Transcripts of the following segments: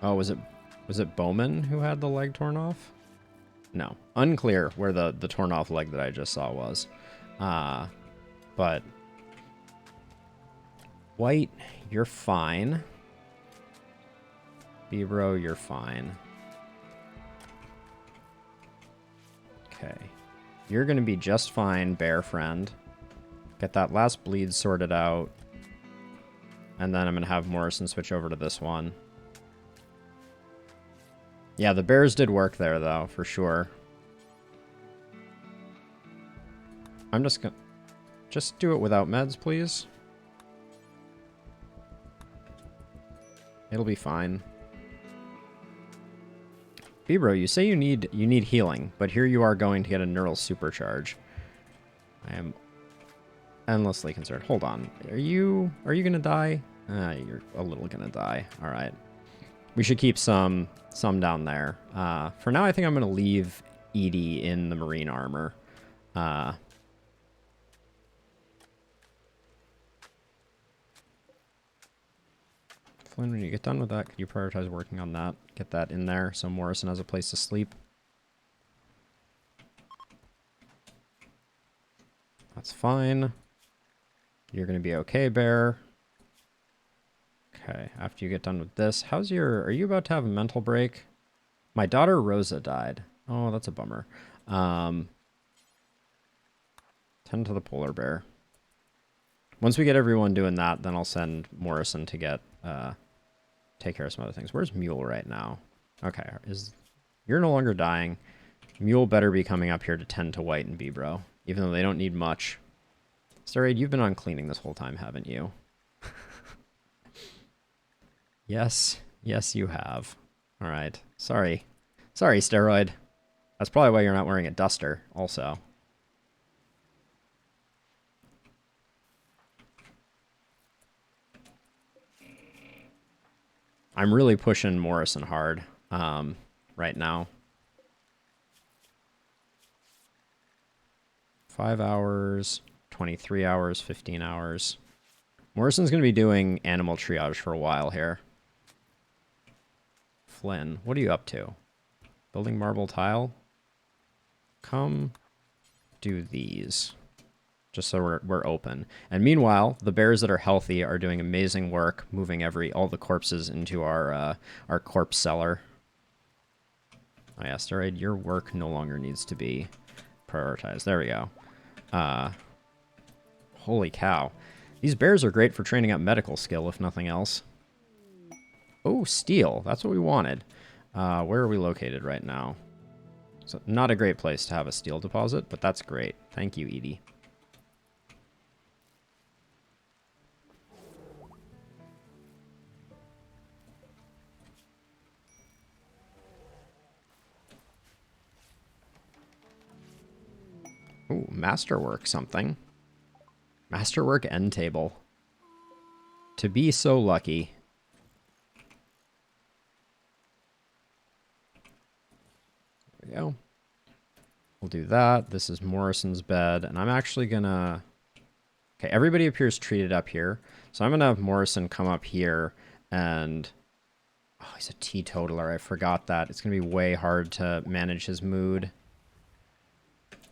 Oh, was it Bowman who had the leg torn off? No. Unclear where the torn off leg that I just saw was. But White, you're fine. Bebro, you're fine. Okay. You're going to be just fine, bear friend. Get that last bleed sorted out. And then I'm going to have Morrison switch over to this one. Yeah, the bears did work there, though, for sure. I'm just going to... Just do it without meds, please. It'll be fine. Bebro, you say you need healing, but here you are going to get a neural supercharge. I am endlessly concerned. Hold on. Are you gonna die? You're a little gonna die. All right. We should keep some down there. For now, I think I'm gonna leave Edie in the marine armor. Flynn, when you get done with that, could you prioritize working on that? Get that in there so Morrison has a place to sleep. That's fine. You're going to be okay, Bear. Okay, after you get done with this, are you about to have a mental break? My daughter Rosa died. Oh, that's a bummer. Tend to the polar bear. Once we get everyone doing that, then I'll send Morrison to get take care of some other things. Where's Mule right now? Okay, you're no longer dying. Mule better be coming up here to tend to White and Bebro, even though they don't need much. Steroid, you've been on cleaning this whole time, haven't you? Yes, you have. All right, sorry, Steroid. That's probably why you're not wearing a duster, also. I'm really pushing Morrison hard right now. 5 hours, 23 hours, 15 hours. Morrison's going to be doing animal triage for a while here. Flynn, what are you up to? Building marble tile? Come do these. Just so we're open. And meanwhile, the bears that are healthy are doing amazing work moving all the corpses into our corpse cellar. Oh yeah, Steroid, your work no longer needs to be prioritized. There we go. Holy cow. These bears are great for training up medical skill, if nothing else. Oh, steel. That's what we wanted. Where are we located right now? So not a great place to have a steel deposit, but that's great. Thank you, Edie. Ooh, masterwork something. Masterwork end table. To be so lucky. There we go. We'll do that. This is Morrison's bed, and I'm actually gonna... Okay, everybody appears treated up here. So I'm gonna have Morrison come up here and... Oh, he's a teetotaler. I forgot that. It's gonna be way hard to manage his mood.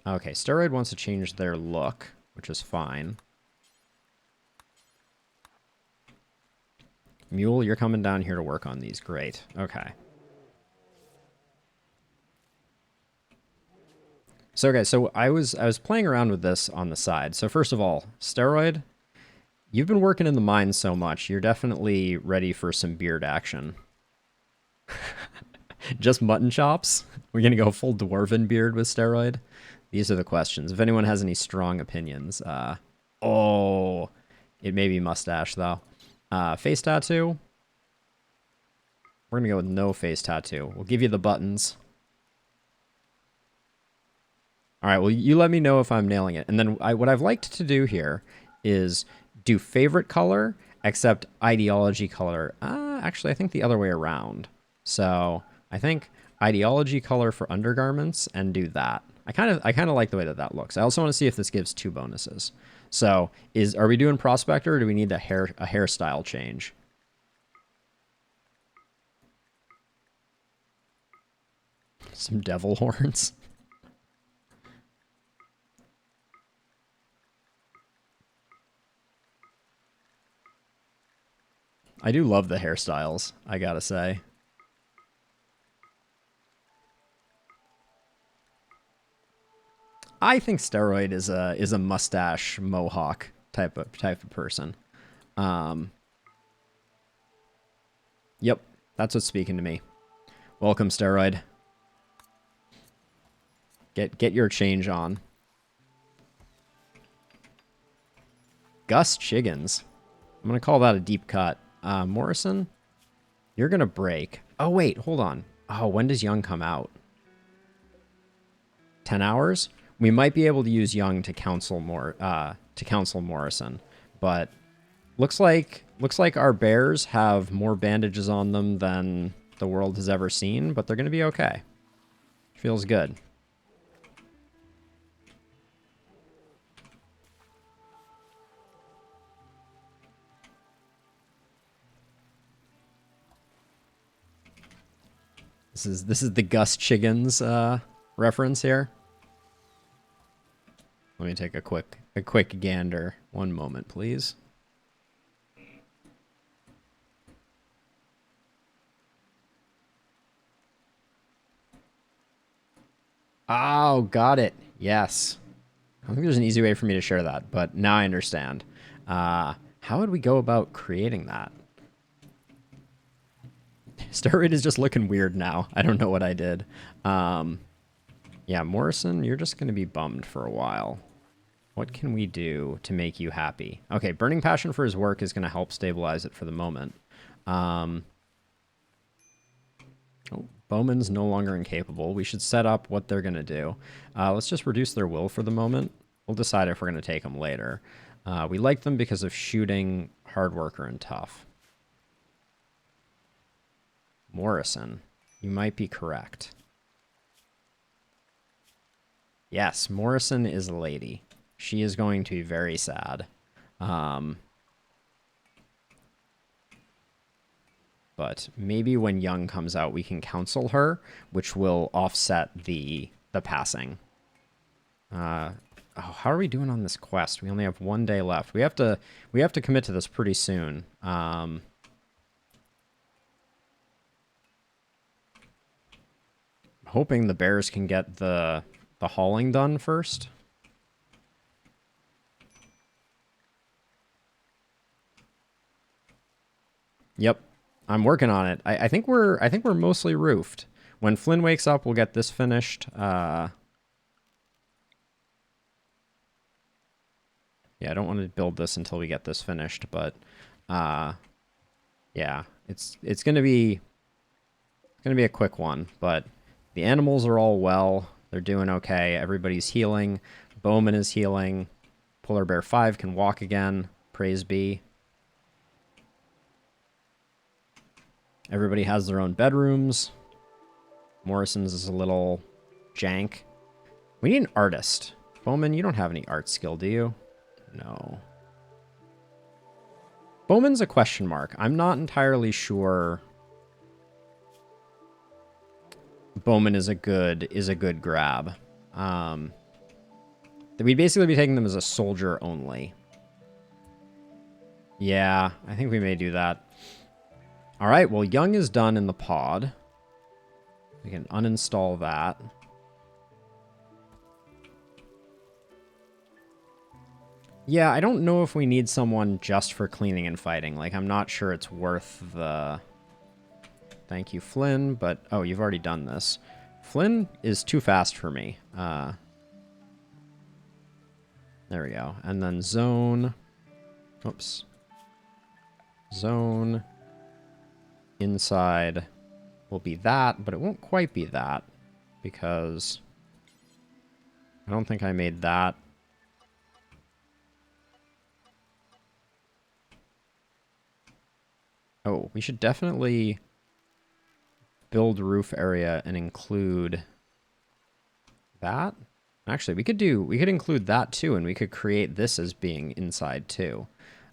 Okay, Steroid wants to change their look, which is fine. Mule, you're coming down here to work on these. Great. Okay. So I was playing around with this on the side. So first of all, Steroid, you've been working in the mines so much, you're definitely ready for some beard action. Just mutton chops? We're gonna go full dwarven beard with Steroid? These are the questions. If anyone has any strong opinions. Oh, it may be mustache, though. Face tattoo? We're going to go with no face tattoo. We'll give you the buttons. All right, well, you let me know if I'm nailing it. And then what I've liked to do here is do favorite color, except ideology color. Actually, I think the other way around. So I think ideology color for undergarments and do that. I kind of like the way that looks. I also want to see if this gives 2 bonuses. So are we doing prospector or do we need a hairstyle change? Some devil horns. I do love the hairstyles, I gotta say. I think Steroid is a mustache mohawk type of person. Um, yep, that's what's speaking to me. Welcome, Steroid. Get your change on. Gus Chiggins. I'm gonna call that a deep cut. Morrison, you're gonna break. Oh wait, hold on. Oh, when does Young come out? 10 hours? We might be able to use Young to counsel Morrison, but looks like our bears have more bandages on them than the world has ever seen, but they're going to be okay. Feels good. This is the Gus Chiggins reference here. Let me take a quick gander. One moment, please. Oh, got it. Yes. I don't think there's an easy way for me to share that, but now I understand. How would we go about creating that? Steroid is just looking weird now. I don't know what I did. Yeah, Morrison, you're just going to be bummed for a while. What can we do to make you happy? Okay, burning passion for his work is going to help stabilize it for the moment. Oh, Bowman's no longer incapable. We should set up what they're going to do. Let's just reduce their will for the moment. We'll decide if we're going to take them later. We like them because of shooting, hard worker, and tough. Morrison, you might be correct. Yes, Morrison is a lady. She is going to be very sad. But maybe when Young comes out, we can counsel her, which will offset the passing. Oh, how are we doing on this quest? We only have 1 day left. We have to commit to this pretty soon. Hoping the bears can get the hauling done first. Yep, I'm working on it. I think we're mostly roofed. When Flynn wakes up, we'll get this finished. Yeah, I don't want to build this until we get this finished, but yeah, it's gonna be a quick one. But the animals are all well. They're doing okay. Everybody's healing. Bowman is healing. Polar Bear 5 can walk again. Praise be. Everybody has their own bedrooms. Morrison's is a little jank. We need an artist. Bowman, you don't have any art skill, do you? No. Bowman's a question mark. I'm not entirely sure Bowman is a good grab. We'd basically be taking them as a soldier only. Yeah, I think we may do that. All right, well, Young is done in the pod. We can uninstall that. Yeah, I don't know if we need someone just for cleaning and fighting. Like, I'm not sure it's worth the... Thank you, Flynn, but... Oh, you've already done this. Flynn is too fast for me. There we go. And then zone... Oops. Zone... Inside will be that, but it won't quite be that because I don't think I made that. Oh, we should definitely build roof area and include that. Actually, we could include that too, and we could create this as being inside too.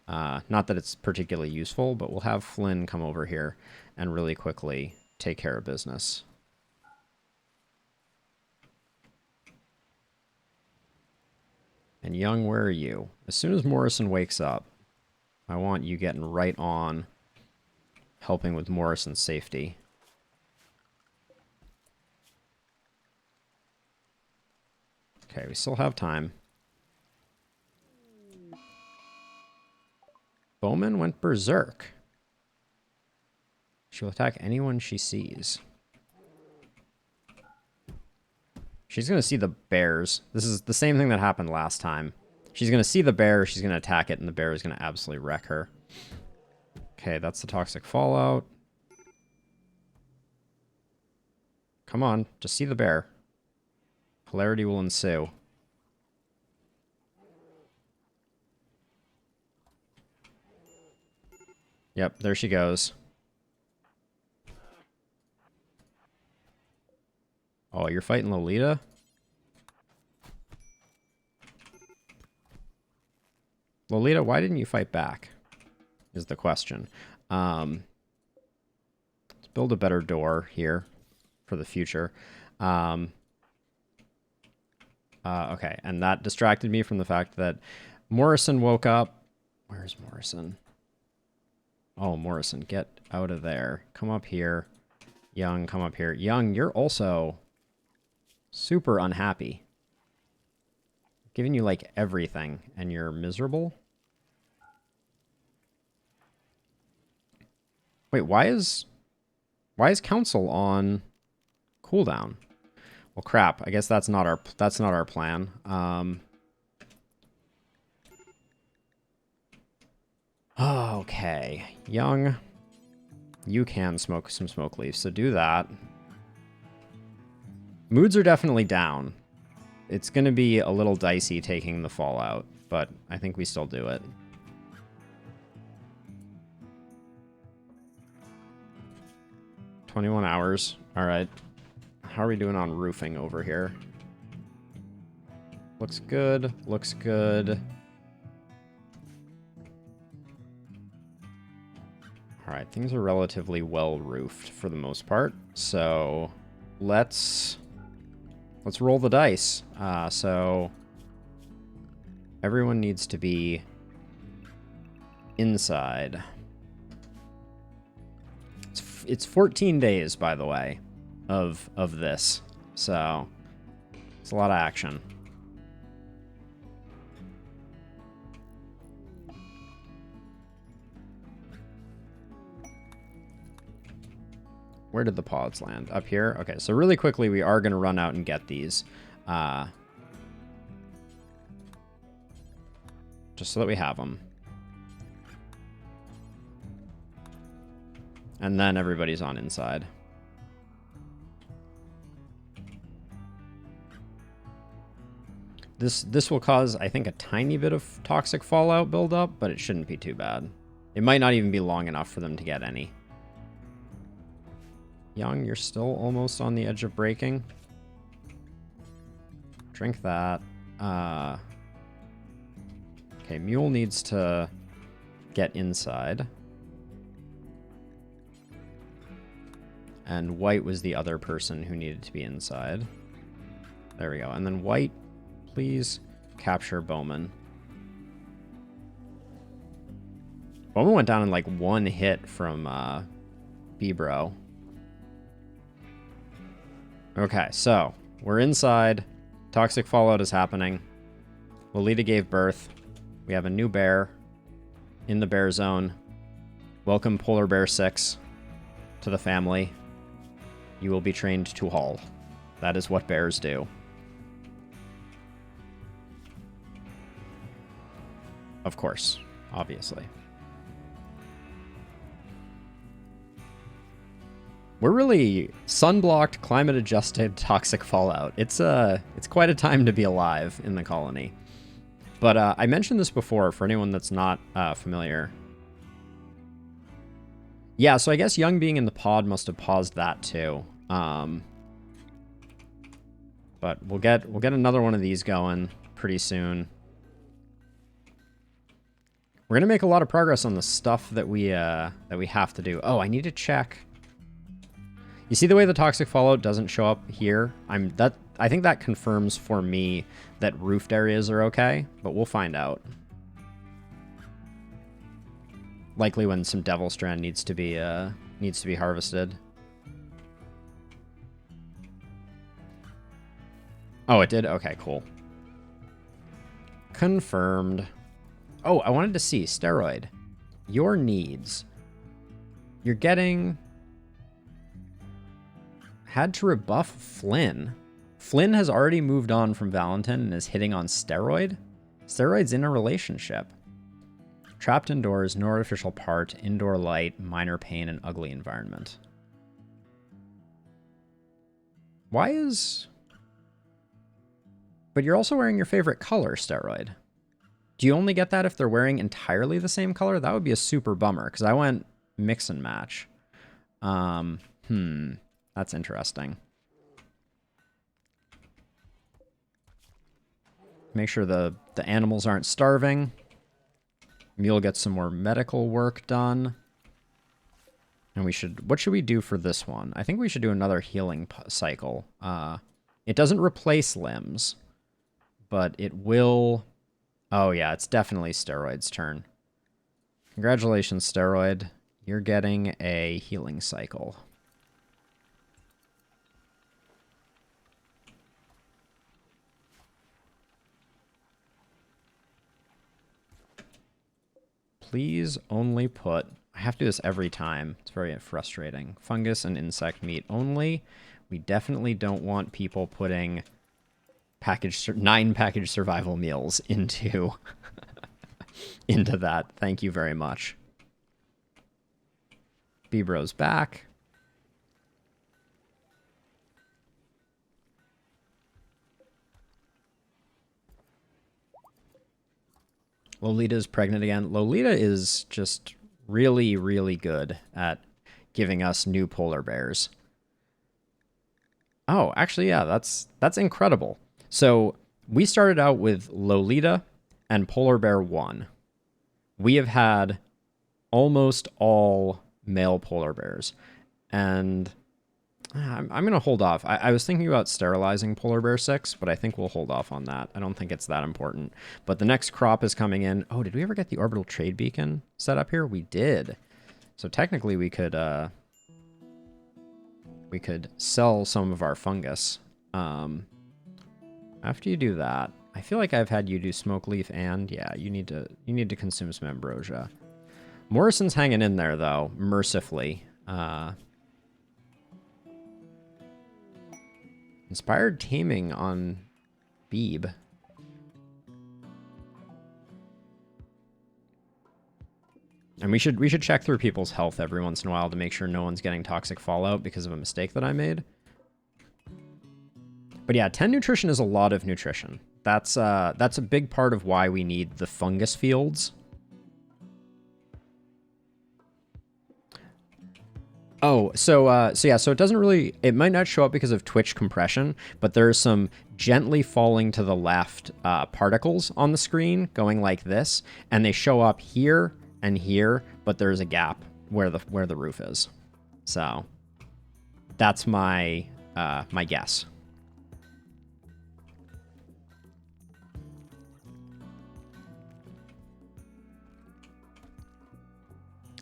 Not that it's particularly useful, but we'll have Flynn come over here and really quickly take care of business. And Young, where are you? As soon as Morrison wakes up, I want you getting right on helping with Morrison's safety. Okay, we still have time. Bowman went berserk. She'll attack anyone she sees. She's going to see the bears. This is the same thing that happened last time. She's going to see the bear, she's going to attack it, and the bear is going to absolutely wreck her. Okay, that's the toxic fallout. Come on, just see the bear. Hilarity will ensue. Yep, there she goes. Oh, you're fighting Lolita? Lolita, why didn't you fight back? Is the question. Let's build a better door here for the future. Okay, and that distracted me from the fact that Morrison woke up. Where's Morrison? Oh, Morrison, get out of there. Come up here. Young, come up here. Young, you're also super unhappy. Giving you, like, everything, and you're miserable? Wait, why is Council on cooldown? Well, crap. I guess that's not our plan. Okay. Young, you can smoke some smoke leaves, so do that. Moods are definitely down. It's going to be a little dicey taking the fallout, but I think we still do it. "21 hours. All right. How are we doing on roofing over here? Looks good. Looks good. All right. Things are relatively well roofed for the most part. So let's roll the dice. So everyone needs to be inside. It's 14 days, by the way, of this. So it's a lot of action. Where did the pods land? Up here? Okay, so really quickly, we are going to run out and get these. Just so that we have them. And then everybody's on inside. This will cause, I think, a tiny bit of toxic fallout buildup, but it shouldn't be too bad. It might not even be long enough for them to get any. Young, you're still almost on the edge of breaking. Drink that. Okay, Mule needs to get inside. And White was the other person who needed to be inside. There we go. And then White, please capture Bowman. Bowman went down in like one hit from B-Bro. Okay, so we're inside. Toxic fallout is happening. Lolita gave birth. We have a new bear in the bear zone. Welcome Polar Bear 6 to the family. You will be trained to haul. That is what bears do. Of course, obviously. We're really sunblocked, climate-adjusted, toxic fallout. It's quite a time to be alive in the colony. But I mentioned this before for anyone that's not familiar. Yeah, so I guess Young being in the pod must have paused that too. But we'll get another one of these going pretty soon. We're gonna make a lot of progress on the stuff that we have to do. Oh, I need to check. You see the way the toxic fallout doesn't show up here? I think that confirms for me that roofed areas are okay, but we'll find out. Likely when some Devil Strand needs to be harvested. Oh, it did? Okay, cool. Confirmed. Oh, I wanted to see, Steroid. Your needs. You're getting... Had to rebuff Flynn. Flynn has already moved on from Valentin and is hitting on Steroid? Steroid's in a relationship. Trapped indoors, no artificial part, indoor light, minor pain, and ugly environment. Why is... But you're also wearing your favorite color, Steroid. Do you only get that if they're wearing entirely the same color? That would be a super bummer, because I went mix and match. That's interesting. Make sure the animals aren't starving. Mule gets some more medical work done. And we should... What should we do for this one? I think we should do another healing cycle. It doesn't replace limbs, but it will... Oh, yeah, it's definitely Steroid's turn. Congratulations, Steroid. You're getting a healing cycle. Please only put... I have to do this every time. It's very frustrating. Fungus and insect meat only. We definitely don't want people putting 9 package survival meals into into that. Thank you very much. Bibro's back. Lolita's pregnant again. Lolita is just really, really good at giving us new polar bears. Oh, actually, yeah, that's incredible. So we started out with Lolita and Polar Bear 1. We have had almost all male polar bears. And I'm going to hold off. I was thinking about sterilizing Polar Bear 6, but I think we'll hold off on that. I don't think it's that important. But the next crop is coming in. Oh, did we ever get the orbital trade beacon set up here? We did. So technically we could sell some of our fungus. After you do that, I feel like I've had you do smoke leaf and yeah, you need to consume some ambrosia. Morrison's hanging in there though, mercifully. Inspired taming on Beeb. And we should check through people's health every once in a while to make sure no one's getting toxic fallout because of a mistake that I made. But yeah, 10 nutrition is a lot of nutrition. That's a big part of why we need the fungus fields. Oh, so yeah, so it doesn't really, it might not show up because of Twitch compression, but there's some gently falling to the left particles on the screen going like this, and they show up here and here, but there's a gap where the roof is. So that's my my guess.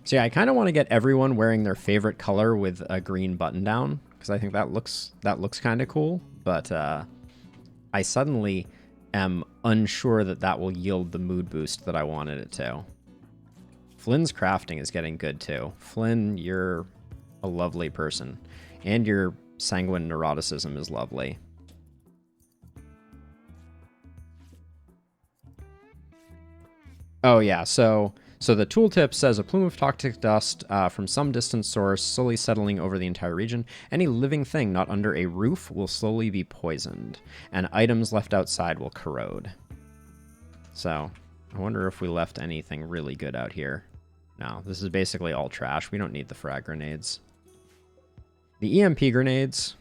So yeah, I kind of want to get everyone wearing their favorite color with a green button down because I think that looks kind of cool. But I suddenly am unsure that will yield the mood boost that I wanted it to. Flynn's crafting is getting good too. Flynn, you're a lovely person, and your sanguine neuroticism is lovely. Oh yeah, so the tooltip says a plume of toxic dust from some distant source slowly settling over the entire region. Any living thing not under a roof will slowly be poisoned, and items left outside will corrode. So I wonder if we left anything really good out here. No, this is basically all trash. We don't need the frag grenades. The EMP grenades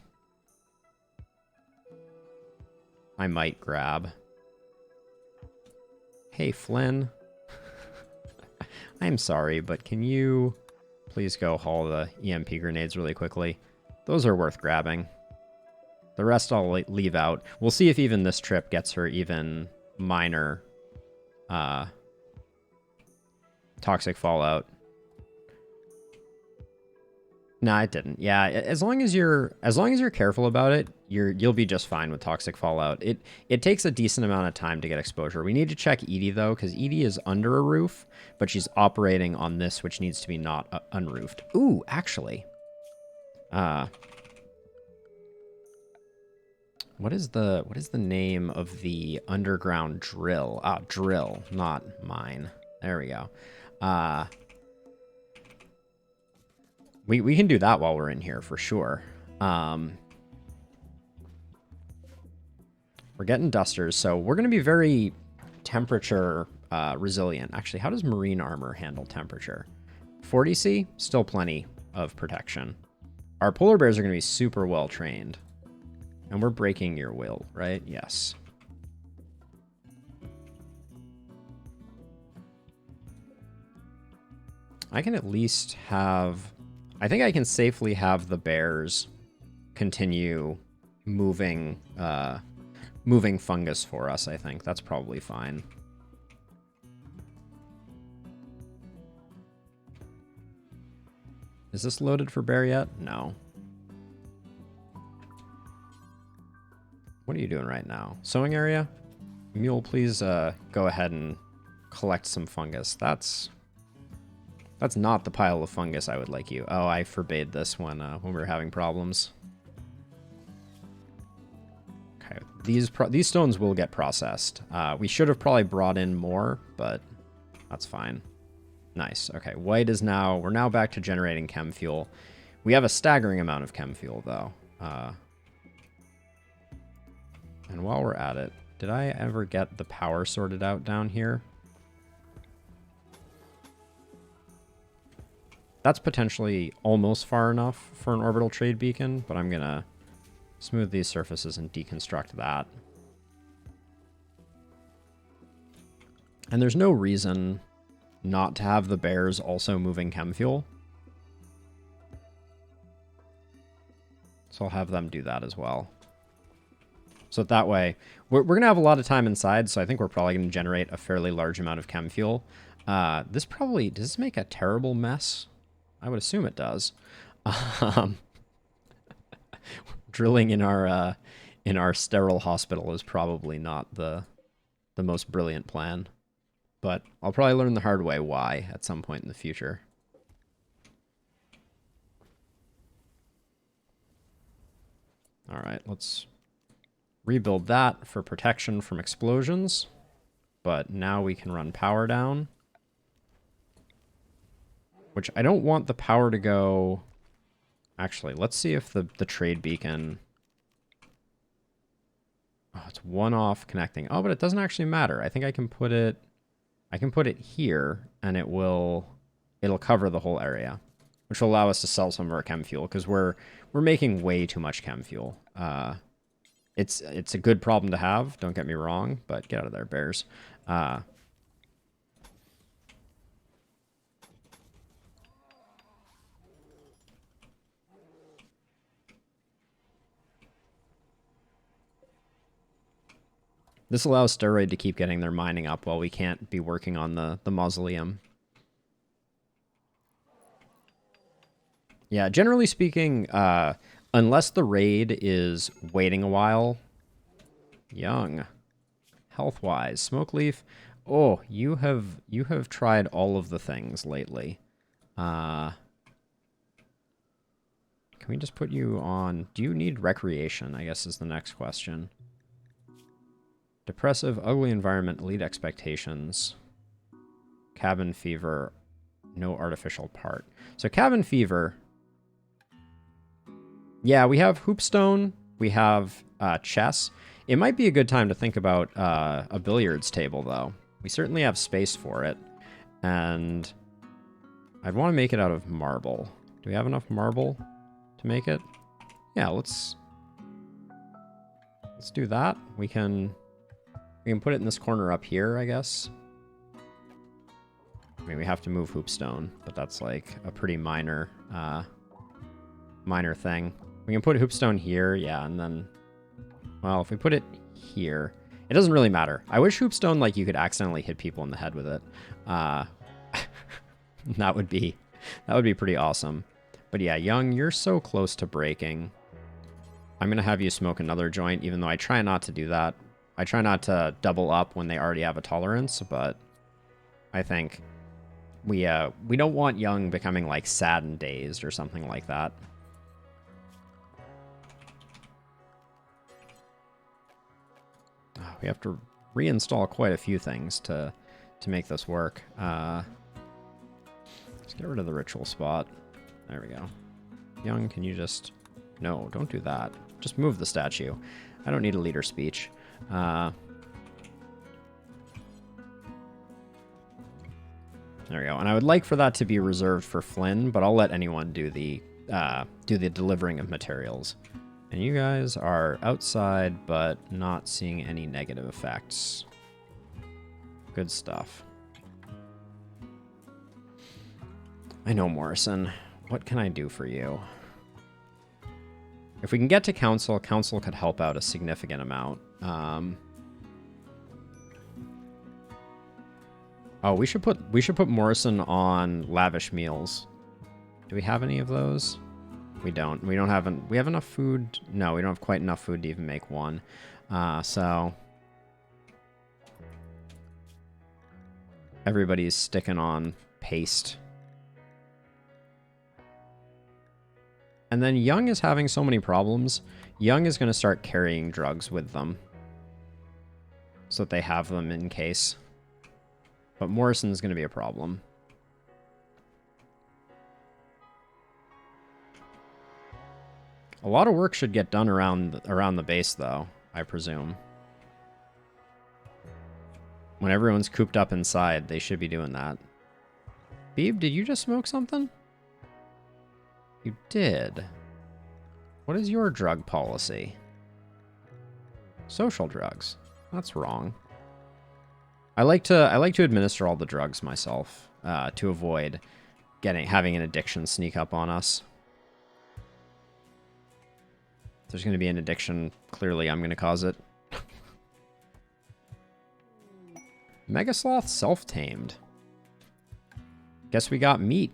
I might grab. Hey, Flynn. I'm sorry, but can you please go haul the EMP grenades really quickly? Those are worth grabbing. The rest I'll leave out. We'll see if even this trip gets her even minor toxic fallout. No, it didn't. Yeah, as long as you're careful about it, you'll be just fine with toxic fallout. It takes a decent amount of time to get exposure. We need to check Edie though, because Edie is under a roof, but she's operating on this, which needs to be not unroofed. Ooh, actually, what is the name of the underground drill? Drill, not mine. There we go. We can do that while we're in here for sure. We're getting dusters, so we're going to be very temperature resilient. Actually, how does marine armor handle temperature? 40C, still plenty of protection. Our polar bears are going to be super well trained. And we're breaking your will, right? Yes. I can at least have... I think I can safely have the bears continue moving moving fungus for us, I think. That's probably fine. Is this loaded for bear yet? No. What are you doing right now? Sowing area? Mule, please go ahead and collect some fungus. That's not the pile of fungus I would like you. Oh, I forbade this when we were having problems. Okay, these stones will get processed. We should have probably brought in more, but that's fine. Nice. Okay, white is now... We're now back to generating chem fuel. We have a staggering amount of chem fuel, though. And while we're at it, did I ever get the power sorted out down here? That's potentially almost far enough for an orbital trade beacon, but I'm going to smooth these surfaces and deconstruct that. And there's no reason not to have the bears also moving chem fuel. So I'll have them do that as well. So that way, we're going to have a lot of time inside, so I think we're probably going to generate a fairly large amount of chem fuel. Does this make a terrible mess? I would assume it does. Drilling in our sterile hospital is probably not the most brilliant plan. But I'll probably learn the hard way why at some point in the future. All right, let's rebuild that for protection from explosions. But now we can run power down. Which I don't want the power to go... Actually, let's see if the trade beacon... Oh, it's one off connecting. Oh, but it doesn't actually matter. I think I can put it... here, and it'll cover the whole area, which will allow us to sell some of our chem fuel, because we're making way too much chem fuel. It's a good problem to have, don't get me wrong, but get out of there, bears. This allows Steroid to keep getting their mining up while we can't be working on the mausoleum. Yeah, generally speaking, unless the raid is waiting a while... Young. Health-wise. Smoke Leaf. Oh, you have tried all of the things lately. Can we just put you on... Do you need recreation, I guess is the next question. Depressive, ugly environment, elite expectations. Cabin fever, no artificial part. So cabin fever... Yeah, we have hoopstone, we have chess. It might be a good time to think about a billiards table, though. We certainly have space for it. And I'd want to make it out of marble. Do we have enough marble to make it? Yeah, let's do that. We can put it in this corner up here, I guess. I mean, we have to move hoopstone, but that's like a pretty minor thing. We can put hoopstone here, yeah, and then Well, if we put it here, it doesn't really matter. I wish Hoopstone, like, you could accidentally hit people in the head with it. That would be pretty awesome. But yeah, Young, you're so close to breaking. I'm going to have you smoke another joint, even though I try not to do that. I try not to double up when they already have a tolerance, but I think we don't want Young becoming, like, sad and dazed or something like that. Oh, we have to reinstall quite a few things to make this work. Let's get rid of the ritual spot. There we go. Young, can you just... No, don't do that. Just move the statue. I don't need a leader speech. There we go. And I would like for that to be reserved for Flynn, but I'll let anyone do the delivering of materials. And you guys are outside, but not seeing any negative effects. Good stuff. I know, Morrison. What can I do for you? If we can get to Council, Council could help out a significant amount. Oh, we should put Morrison on lavish meals. Do we have any of those? We don't. We have enough food. No, we don't have quite enough food to even make one. So everybody's sticking on paste. And then Young is having so many problems. Young is going to start carrying drugs with them, so that they have them in case. But Morrison's going to be a problem. A lot of work should get done around the base, though, I presume. When everyone's cooped up inside, they should be doing that. Beeb, did you just smoke something? You did. What is your drug policy? Social drugs. That's wrong. I like to administer all the drugs myself, to avoid having an addiction sneak up on us. If there's going to be an addiction, clearly I'm going to cause it. Megasloth self-tamed. Guess we got meat.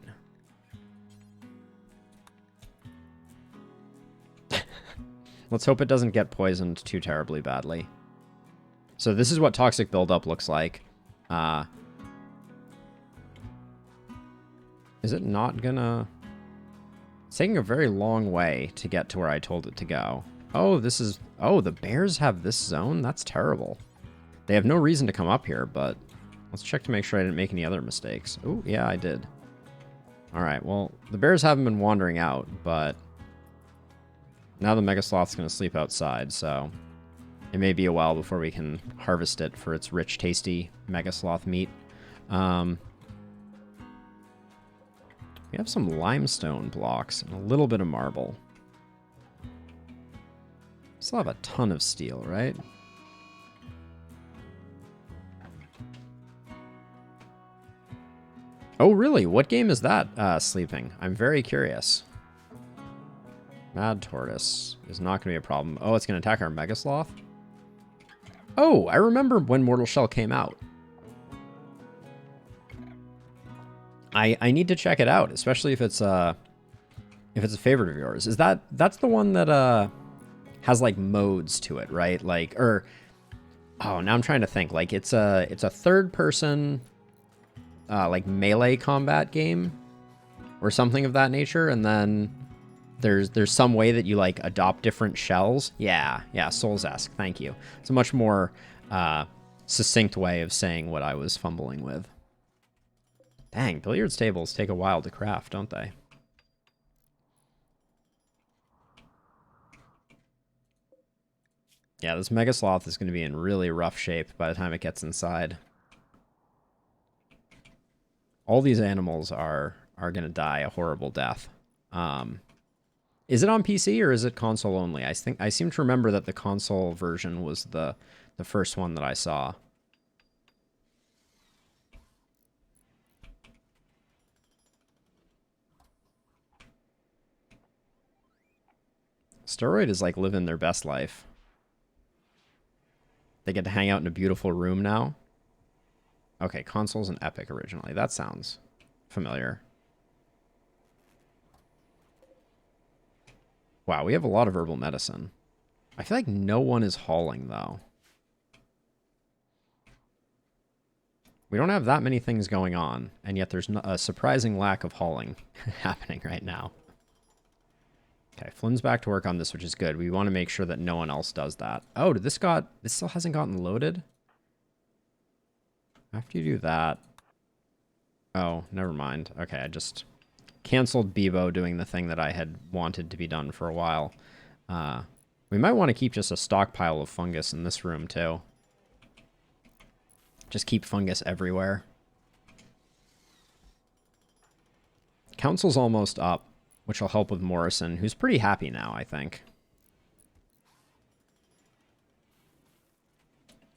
Let's hope it doesn't get poisoned too terribly badly. So this is what toxic buildup looks like. Is it not gonna... It's taking a very long way to get to where I told it to go. Oh, this is... Oh, the bears have this zone? That's terrible. They have no reason to come up here, but... Let's check to make sure I didn't make any other mistakes. Oh, yeah, I did. Alright, well, the bears haven't been wandering out, but... Now the Megasloth's going to sleep outside, so it may be a while before we can harvest it for its rich, tasty Megasloth meat. We have some limestone blocks and a little bit of marble. Still have a ton of steel, right? Oh, really? What game is that sleeping? I'm very curious. Mad Tortoise is not going to be a problem. Oh, it's going to attack our Megasloth? Oh, I remember when Mortal Shell came out. I need to check it out, especially if it's a favorite of yours. That's the one that has like modes to it, right? Like, or oh, now I'm trying to think. Like it's a third person like melee combat game or something of that nature, and then there's some way that you like adopt different shells. Yeah, Souls-esque. Thank you. It's a much more succinct way of saying what I was fumbling with. Dang, billiards tables take a while to craft, don't they? Yeah, this Megasloth is going to be in really rough shape by the time it gets inside. All these animals are going to die a horrible death. Is it on PC or is it console only? I seem to remember that the console version was the first one that I saw. Steroid is like living their best life. They get to hang out in a beautiful room now. Okay, consoles and Epic originally. That sounds familiar. Wow, we have a lot of herbal medicine. I feel like no one is hauling, though. We don't have that many things going on, and yet there's a surprising lack of hauling happening right now. Okay, Flynn's back to work on this, which is good. We want to make sure that no one else does that. Oh, this still hasn't gotten loaded? After you do that... Oh, never mind. Okay, I just canceled Bebo doing the thing that I had wanted to be done for a while. We might want to keep just a stockpile of fungus in this room, too. Just keep fungus everywhere. Council's almost up, which will help with Morrison, who's pretty happy now, I think.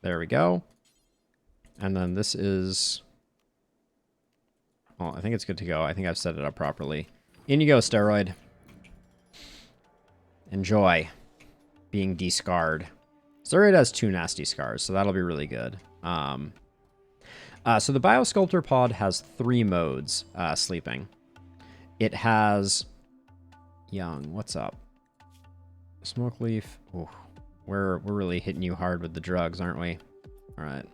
There we go. And then this is... Well, I think it's good to go. I think I've set it up properly. In you go, Steroid. Enjoy being de-scarred. Steroid has 2 nasty scars, so that'll be really good. So the Biosculptor pod has 3 modes sleeping. It has... Young, what's up? Smoke leaf. Ooh, we're really hitting you hard with the drugs, aren't we? All right.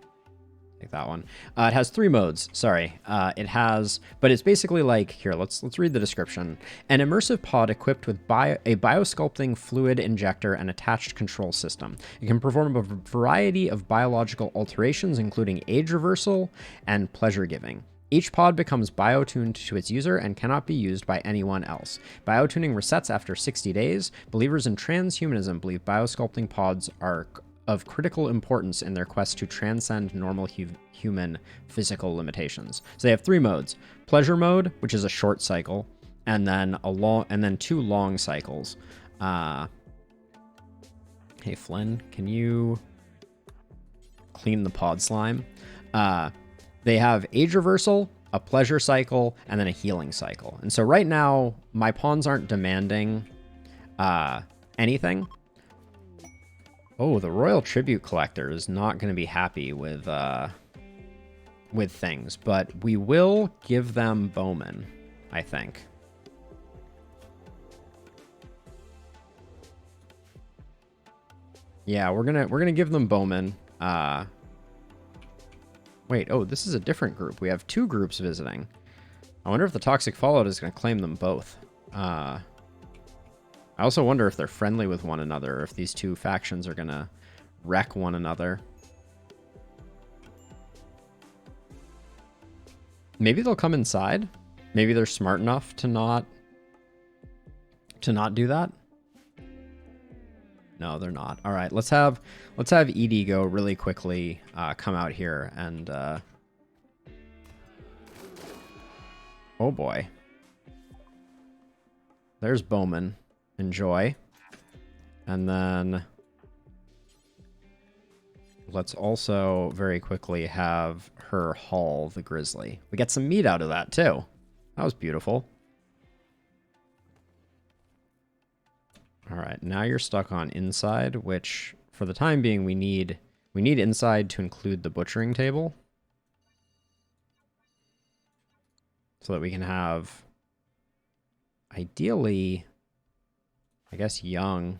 Take that one. It has 3 modes. Sorry. It has, but it's basically like here. Let's read the description. An immersive pod equipped with a biosculpting fluid injector and attached control system. It can perform a variety of biological alterations, including age reversal and pleasure giving. Each pod becomes biotuned to its user and cannot be used by anyone else. Biotuning resets after 60 days. Believers in transhumanism believe biosculpting pods are of critical importance in their quest to transcend normal human physical limitations. So they have 3 modes: pleasure mode, which is a short cycle, and then 2 long cycles. Hey Flynn, can you clean the pod slime? They have age reversal, a pleasure cycle, and then a healing cycle. And so right now, my pawns aren't demanding anything. Oh, the Royal Tribute Collector is not going to be happy with things, but we will give them Bowman, I think. Yeah, we're gonna give them Bowman. Wait, oh, this is a different group. We have 2 groups visiting. I wonder if the Toxic Fallout is going to claim them both. I also wonder if they're friendly with one another, or if these 2 factions are going to wreck one another. Maybe they'll come inside. Maybe they're smart enough to not do that. No, they're not. All right, let's have Edie go really quickly, come out here and oh boy. There's Bowman. Enjoy. And then let's also very quickly have her haul the grizzly. We get some meat out of that too. That was beautiful. All right, now you're stuck on inside, which for the time being we need inside to include the butchering table so that we can have ideally, I guess, Young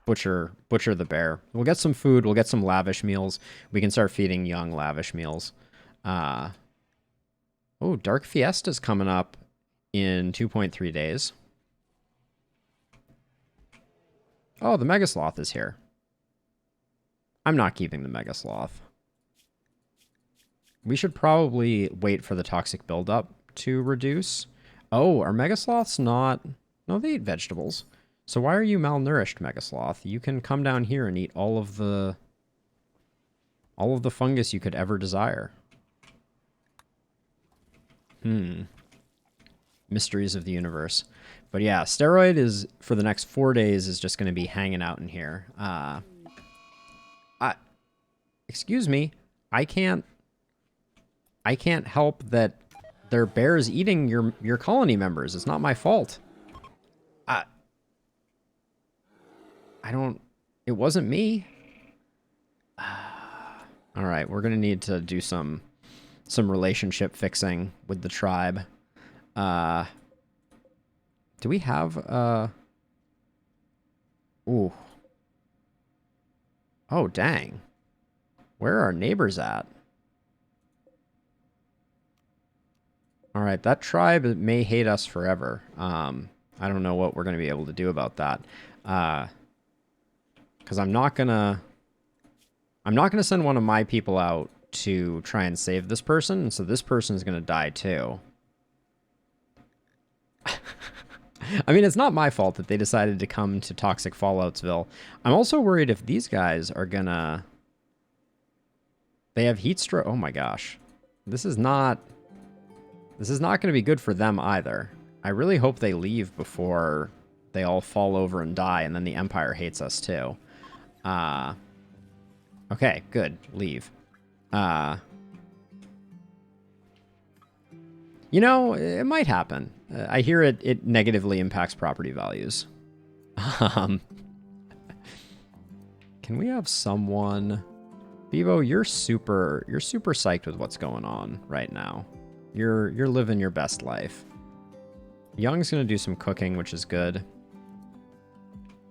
butcher the bear. We'll get some food, we'll get some lavish meals. We can start feeding Young lavish meals. Oh, Dark Fiesta's coming up in 2.3 days. Oh, the Mega Sloth is here. I'm not keeping the Mega Sloth. We should probably wait for the toxic buildup to reduce. Oh, are Mega Sloths not... No, they eat vegetables. So why are you malnourished, Mega Sloth? You can come down here and eat all of the fungus you could ever desire. Mysteries of the universe. But yeah, Steroid is, for the next 4 days, is just going to be hanging out in here. Excuse me, I can't help that there are bears eating your colony members. It's not my fault. I don't... It wasn't me. All right, we're gonna need to do some relationship fixing with the tribe. Uh, do we have Ooh. Oh, dang. Where are our neighbors at? All right, that tribe may hate us forever. I don't know what we're going to be able to do about that. Because I'm not gonna send one of my people out to try and save this person, so this person is going to die too. I mean, it's not my fault that they decided to come to Toxic Falloutsville. I'm also worried if these guys are gonna... They have heat stroke. Oh my gosh. This is not going to be good for them either. I really hope they leave before they all fall over and die, and then the Empire hates us too. Okay, good. Leave. You know, it might happen. I hear it negatively impacts property values. Can we have someone... Bevo, you're super psyched with what's going on right now. You're living your best life. Young's gonna do some cooking, which is good.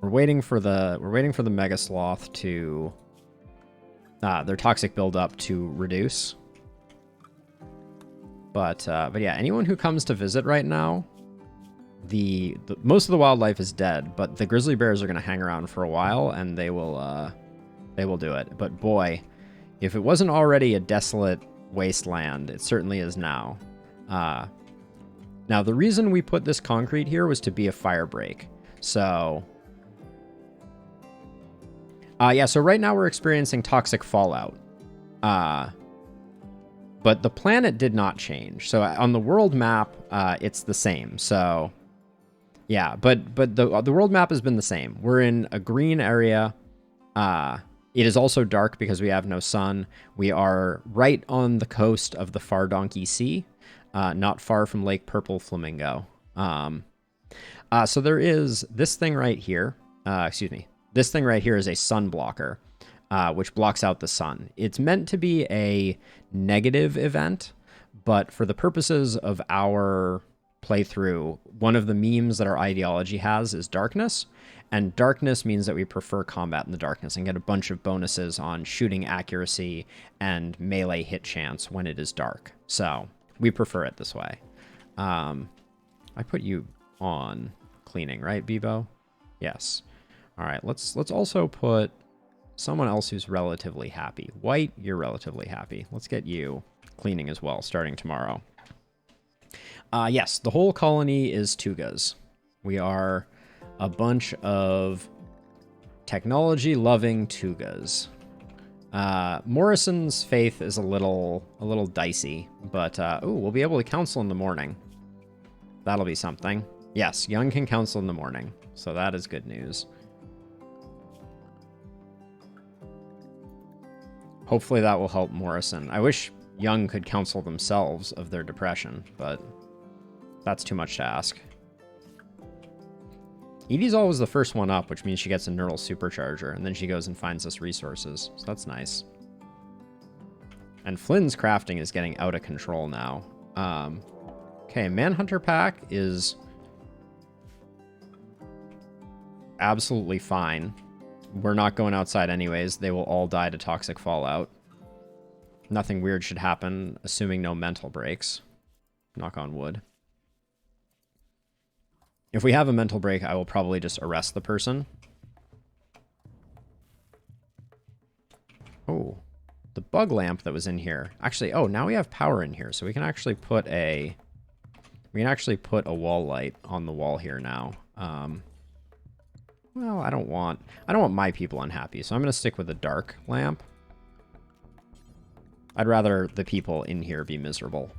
We're waiting for the Mega Sloth to their toxic buildup to reduce. But yeah, anyone who comes to visit right now, the most of the wildlife is dead, but the grizzly bears are gonna hang around for a while, and they will do it. But boy, if it wasn't already a desolate wasteland, it certainly is now. Now, the reason we put this concrete here was to be a fire break. So, yeah, so right now we're experiencing toxic fallout. But the planet did not change. So on the world map, it's the same. So, yeah, but the world map has been the same. We're in a green area. It is also dark because we have no sun. We are right on the coast of the Far Donkey Sea, not far from Lake Purple Flamingo. So there is this thing right here. Excuse me. This thing right here is a sun blocker, which blocks out the sun. It's meant to be a negative event, but for the purposes of our playthrough, one of the memes that our ideology has is darkness. And darkness means that we prefer combat in the darkness and get a bunch of bonuses on shooting accuracy and melee hit chance when it is dark. So we prefer it this way. I put you on cleaning, right, Bebo? Yes. All right, let's also put someone else who's relatively happy. White, you're relatively happy. Let's get you cleaning as well, starting tomorrow. Yes, the whole colony is Tugas. We are a bunch of technology-loving Tugas. Morrison's faith is a little dicey, but ooh, we'll be able to counsel in the morning. That'll be something. Yes, Young can counsel in the morning, so that is good news. Hopefully that will help Morrison. I wish Young could counsel themselves of their depression, but that's too much to ask. Edie's always the first one up, which means she gets a neural supercharger, and then she goes and finds us resources, so that's nice. And Flynn's crafting is getting out of control now. Okay, Manhunter Pack is absolutely fine. We're not going outside anyways. They will all die to toxic fallout. Nothing weird should happen, assuming no mental breaks. Knock on wood. If we have a mental break, I will probably just arrest the person. Oh, the bug lamp that was in here. Actually, oh, now we have power in here, so we can actually put a wall light on the wall here now. Well, I don't want my people unhappy, so I'm going to stick with the dark lamp. I'd rather the people in here be miserable.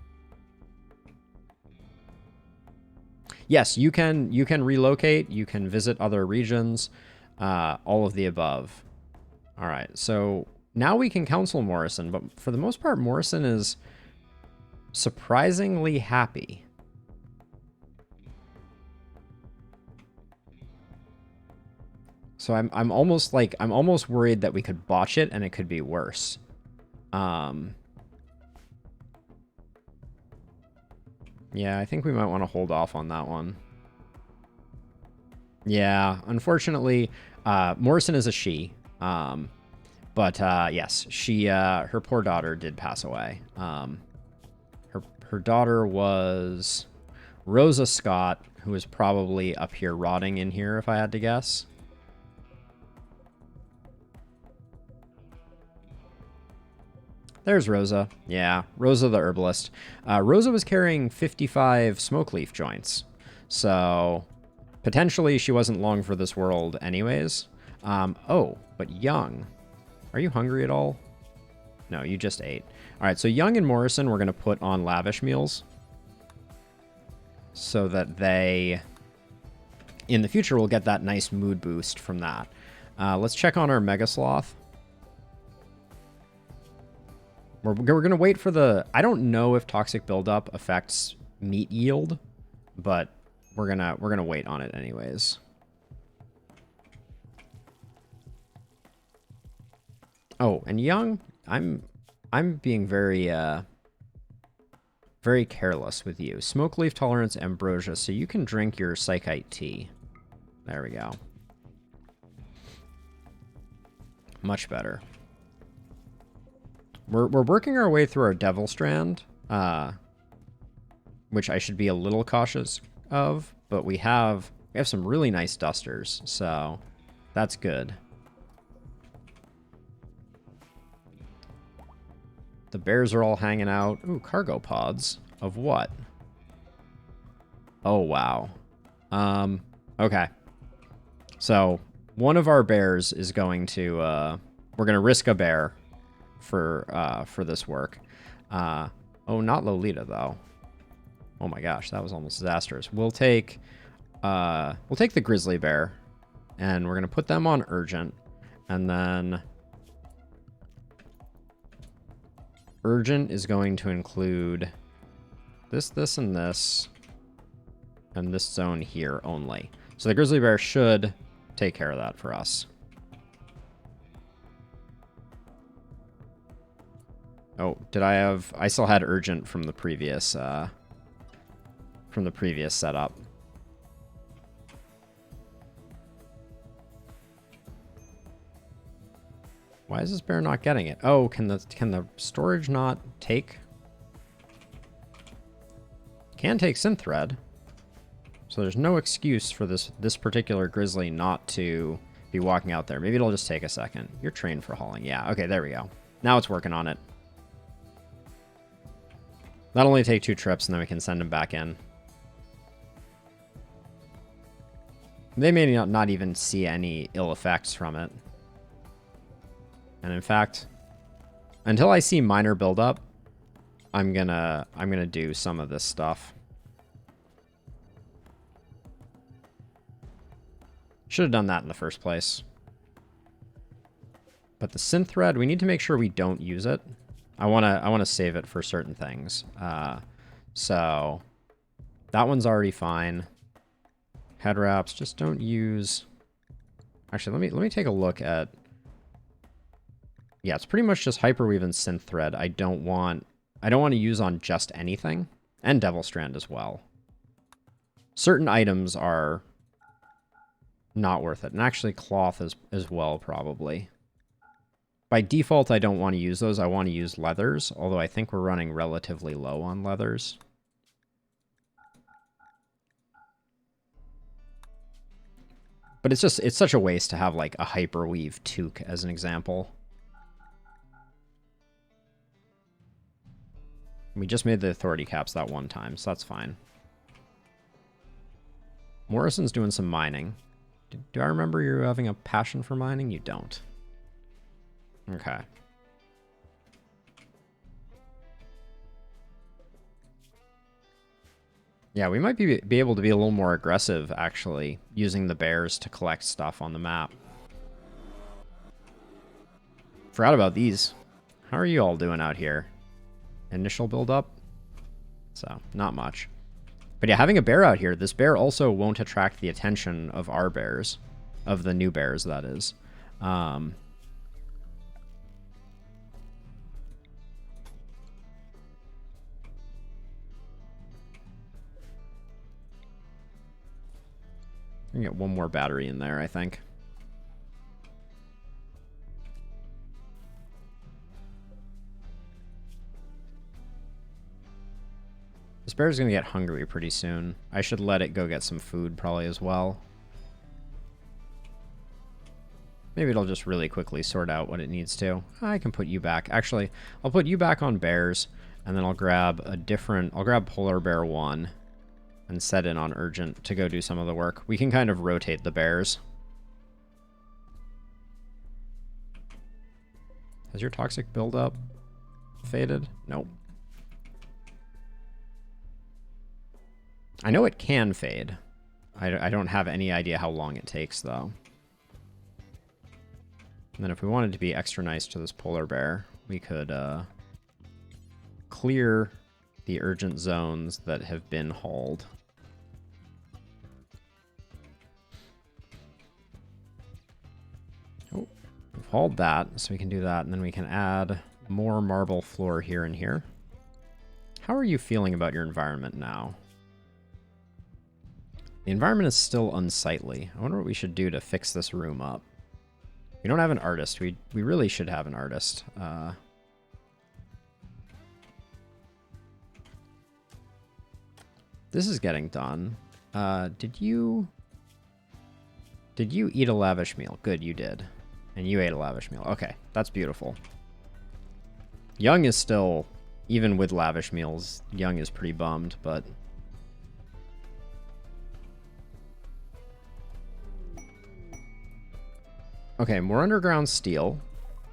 Yes, you can relocate, you can visit other regions, all of the above. All right, so now we can counsel Morrison, but for the most part, Morrison is surprisingly happy. So I'm almost like, I'm almost worried that we could botch it and it could be worse. Yeah, I think we might want to hold off on that one. Yeah, unfortunately, Morrison is a she. But yes, she her poor daughter did pass away. Her daughter was Rosa Scott, who is probably up here rotting in here, if I had to guess. There's Rosa. Yeah, Rosa the herbalist. Rosa was carrying 55 smoke leaf joints. So potentially she wasn't long for this world anyways. Oh, but Young. Are you hungry at all? No, you just ate. All right, so Young and Morrison we're going to put on lavish meals so that they, in the future, will get that nice mood boost from that. Let's check on our Mega Sloth. We're going to wait for the... I don't know if toxic buildup affects meat yield, but we're gonna wait on it anyways. Oh, and Young, I'm being very very careless with you. Smoke leaf tolerance ambrosia, so you can drink your psychite tea. There we go. Much better. We're working our way through our Devil Strand, which I should be a little cautious of, but we have some really nice dusters, so that's good. The bears are all hanging out. Ooh, cargo pods. Of what? Oh, wow. Okay. So, one of our bears is going to, we're going to risk a bear for this work. Oh, not Lolita, though. Oh my gosh, that was almost disastrous. We'll take the grizzly bear, and we're going to put them on urgent, and then... Urgent is going to include this, and this zone here only. So the grizzly bear should take care of that for us. Oh, did I have... I still had urgent from the previous setup. Why is this bear not getting it? Oh, can the storage not take? Can take synth thread. So there's no excuse for this particular grizzly not to be walking out there. Maybe it'll just take a second. You're trained for hauling. Yeah, okay, there we go. Now it's working on it. That'll only take 2 trips and then we can send him back in. They may not even see any ill effects from it. And in fact, until I see minor buildup, I'm gonna do some of this stuff. Should have done that in the first place. But the synth thread, we need to make sure we don't use it. I wanna save it for certain things. So that one's already fine. Head wraps, just don't use. Actually, let me take a look at. Yeah, it's pretty much just hyperweave and synth thread. I don't want to use on just anything, and devil strand as well. Certain items are not worth it, and actually cloth as well probably. By default, I don't want to use those. I want to use leathers, although I think we're running relatively low on leathers. But it's such a waste to have like a hyperweave toque as an example. We just made the authority caps that one time, so that's fine. Morrison's doing some mining. Do I remember you having a passion for mining? You don't. Okay. Yeah, we might be able to be a little more aggressive, actually, using the bears to collect stuff on the map. Forgot about these. How are you all doing out here? Initial build-up? So, not much. But yeah, having a bear out here, this bear also won't attract the attention of our bears. Of the new bears, that is. I can get one more battery in there, I think. This bear's gonna get hungry pretty soon. I should let it go get some food probably as well. Maybe it'll just really quickly sort out what it needs to. I can put you back. Actually, I'll put you back on bears, and then I'll grab a different... I'll grab Polar Bear 1 and set in on Urgent to go do some of the work. We can kind of rotate the bears. Has your toxic buildup faded? Nope. I know it can fade. I don't have any idea how long it takes, though. And then if we wanted to be extra nice to this polar bear, we could clear the urgent zones that have been hauled. Oh, we've hauled that, so we can do that, and then we can add more marble floor here and here. How are you feeling about your environment now? The environment is still unsightly. I wonder what we should do to fix this room up. We don't have an artist. We really should have an artist. This is getting done. Did you eat a lavish meal? Good, you did. And you ate a lavish meal. Okay, that's beautiful. Young is still, even with lavish meals, Young is pretty bummed, but... Okay, more underground steel.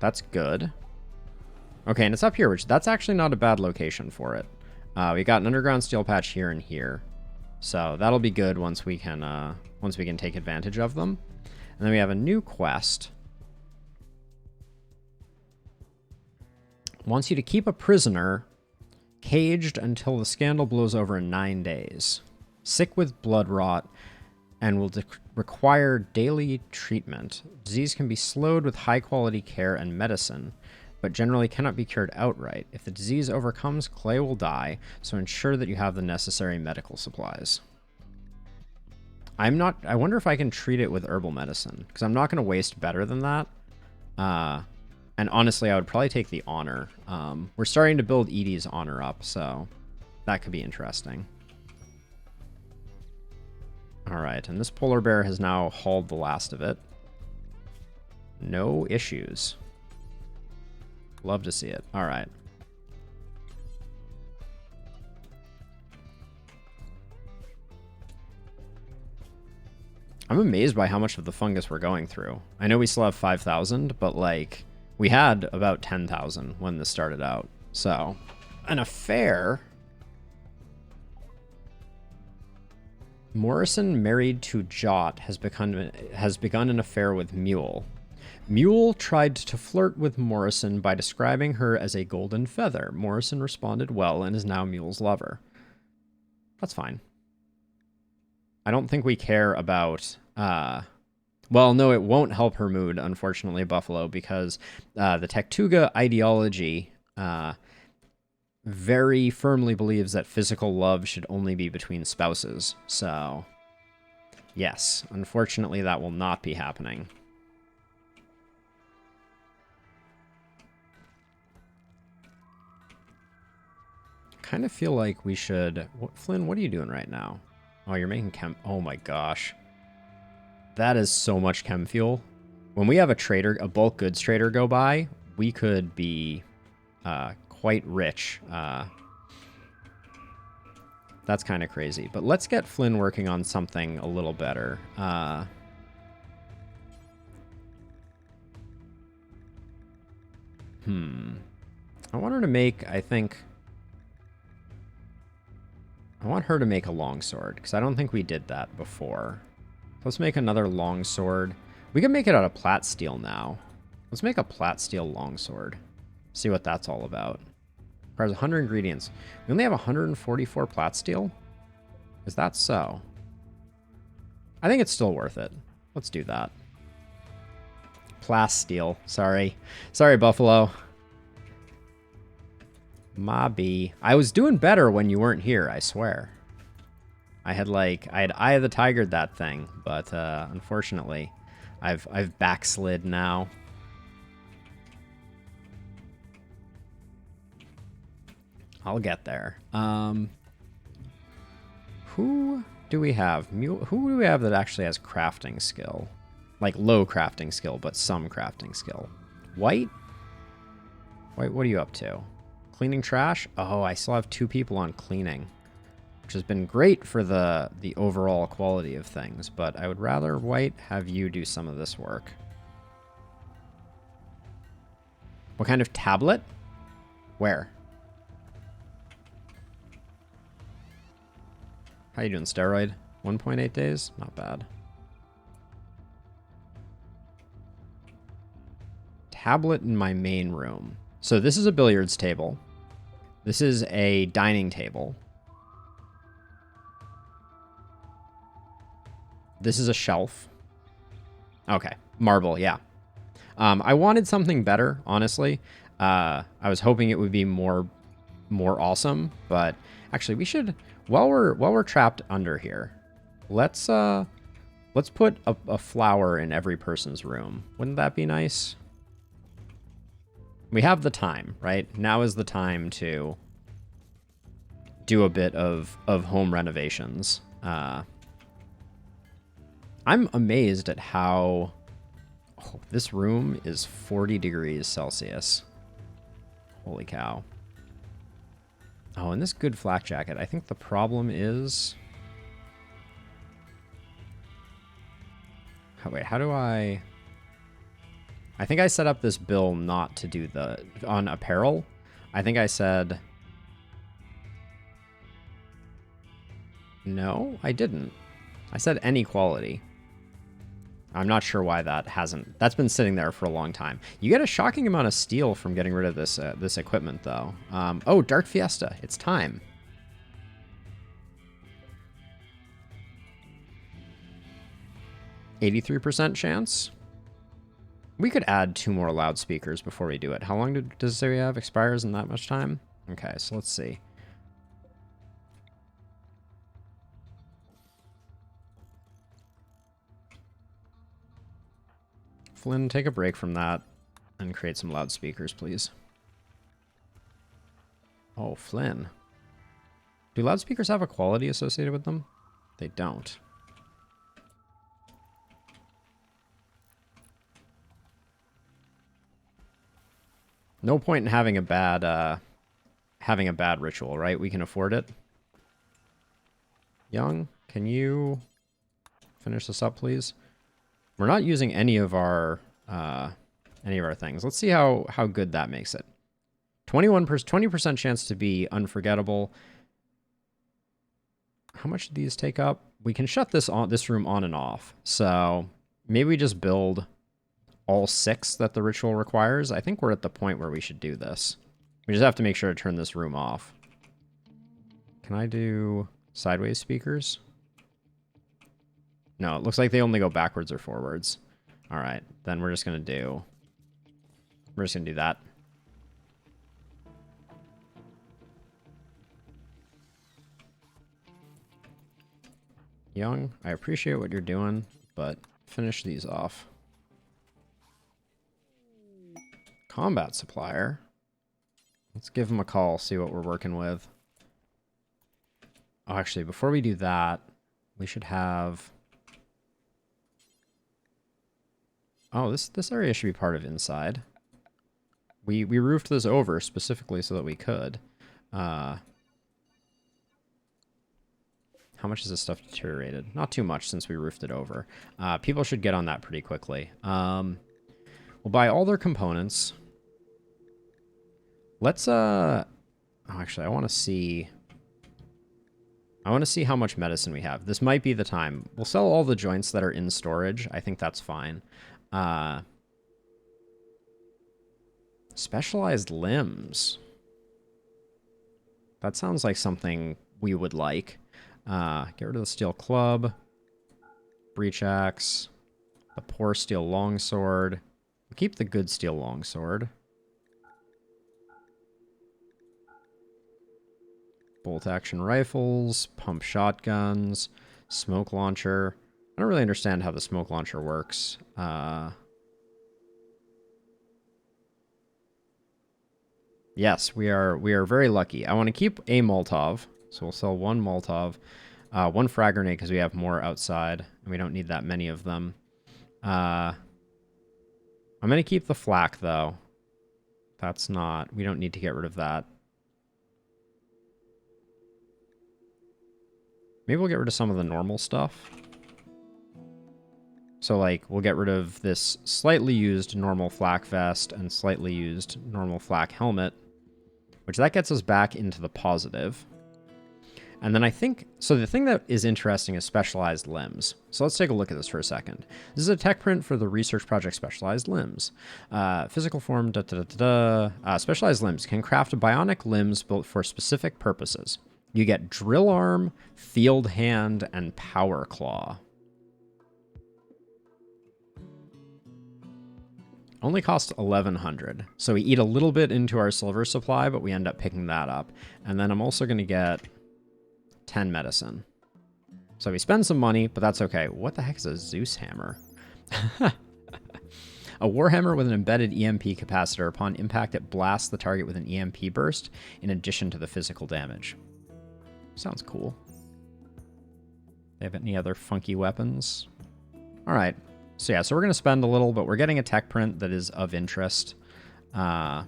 That's good. Okay, and it's up here, which that's actually not a bad location for it. We got an underground steel patch here and here, so that'll be good once we can take advantage of them. And then we have a new quest. Wants you to keep a prisoner caged until the scandal blows over in 9 days. Sick with blood rot and will require daily treatment. Disease can be slowed with high-quality care and medicine, but generally cannot be cured outright. If the disease overcomes, Clay will die, so ensure that you have the necessary medical supplies. I wonder if I can treat it with herbal medicine, because I'm not going to waste better than that. And honestly, I would probably take the honor. We're starting to build Edie's honor up, so that could be interesting. All right, and this polar bear has now hauled the last of it. No issues. Love to see it. All right. I'm amazed by how much of the fungus we're going through. I know we still have 5,000, but like we had about 10,000 when this started out. So, an affair. Morrison, married to Jot, has begun an affair with Mule. Mule tried to flirt with Morrison by describing her as a golden feather. Morrison responded well and is now Mule's lover. That's fine. I don't think we care about... well, no, it won't help her mood, unfortunately, Buffalo, because the Tektuga ideology very firmly believes that physical love should only be between spouses. So, yes, unfortunately, that will not be happening. Kind of feel like we should... Flynn, what are you doing right now? Oh, you're making chem... Oh my gosh. That is so much chem fuel. When we have a bulk goods trader go by, we could be quite rich. That's kind of crazy. But let's get Flynn working on something a little better. I want her to make, I want her to make a longsword, because I don't think we did that before. Let's make another longsword. We can make it out of plat steel now. Let's make a plat steel longsword. See what that's all about. Requires 100 ingredients. We only have 144 plat steel? Is that so? I think it's still worth it. Let's do that. Plasteel. Sorry. Sorry, Buffalo. Mobby. I was doing better when you weren't here, I swear. I had Eye of the Tigered that thing, but unfortunately, I've backslid now. I'll get there. Who do we have? Who do we have that actually has crafting skill? Like low crafting skill, but some crafting skill. White? White, what are you up to? Cleaning trash? Oh, I still have 2 people on cleaning, which has been great for the overall quality of things, but I would rather, White, have you do some of this work. What kind of tablet? Where? How you doing, steroid? 1.8 days? Not bad. Tablet in my main room. So this is a billiards table. This is a dining table. This is a shelf. Okay, marble, yeah. I wanted something better, honestly. I was hoping it would be more awesome, but actually we should, while we're trapped under here, let's put a flower in every person's room. Wouldn't that be nice? We have the time, right? Now is the time to do a bit of home renovations. I'm amazed at how... Oh, this room is 40 degrees Celsius. Holy cow. Oh, and this good flak jacket. I think the problem is... Oh, wait, how do I... I think I set up this bill not to do the... On apparel, I think I said... No, I didn't. I said any quality. I'm not sure why that hasn't... That's been sitting there for a long time. You get a shocking amount of steel from getting rid of this this equipment, though. Oh, Dark Fiesta. It's time. %83 chance? We could add 2 more loudspeakers before we do it. How long does it say we have? Expires in that much time? Okay, so let's see. Flynn, take a break from that and create some loudspeakers, please. Oh, Flynn. Do loudspeakers have a quality associated with them? They don't. No point in having a bad ritual, right? We can afford it. Young, can you finish this up, please? We're not using any of our things. Let's see how good that makes it. 20% chance to be unforgettable. How much do these take up? We can shut this room on and off. So maybe we just build all 6 that the ritual requires. I think we're at the point where we should do this. We just have to make sure to turn this room off. Can I do sideways speakers? No, it looks like they only go backwards or forwards. All right, then we're just gonna do that. Young, I appreciate what you're doing, but finish these off. Combat supplier. Let's give him a call, see what we're working with. Oh, actually, before we do that, we should have... Oh, this area should be part of inside. We roofed this over specifically so that we could. How much is this stuff deteriorated? Not too much since we roofed it over. People should get on that pretty quickly. We'll buy all their components. Let's oh, actually, I want to see how much medicine we have. This might be the time. We'll sell all the joints that are in storage. I think that's fine. Specialized limbs. That sounds like something we would like. Get rid of the steel club. Breach axe. The poor steel longsword. We'll keep the good steel longsword. Bolt action rifles, pump shotguns, smoke launcher. I don't really understand how the smoke launcher works. Yes, we are very lucky. I want to keep a Molotov, so we'll sell one Molotov, one frag grenade because we have more outside, and we don't need that many of them. I'm going to keep the flak, though. That's not... We don't need to get rid of that. Maybe we'll get rid of some of the normal stuff. So, like, we'll get rid of this slightly used normal flak vest and slightly used normal flak helmet, which that gets us back into the positive. And then I think... So the thing that is interesting is specialized limbs. So let's take a look at this for a second. This is a tech print for the research project Specialized Limbs. Physical form, specialized limbs can craft bionic limbs built for specific purposes. You get drill arm, field hand, and power claw. Only cost 1,100. So we eat a little bit into our silver supply, but we end up picking that up. And then I'm also going to get 10 medicine. So we spend some money, but that's okay. What the heck is a Zeus hammer? A warhammer with an embedded EMP capacitor. Upon impact, it blasts the target with an EMP burst in addition to the physical damage. Sounds cool. They have any other funky weapons? All right. So yeah, so we're going to spend a little, but we're getting a tech print that is of interest. And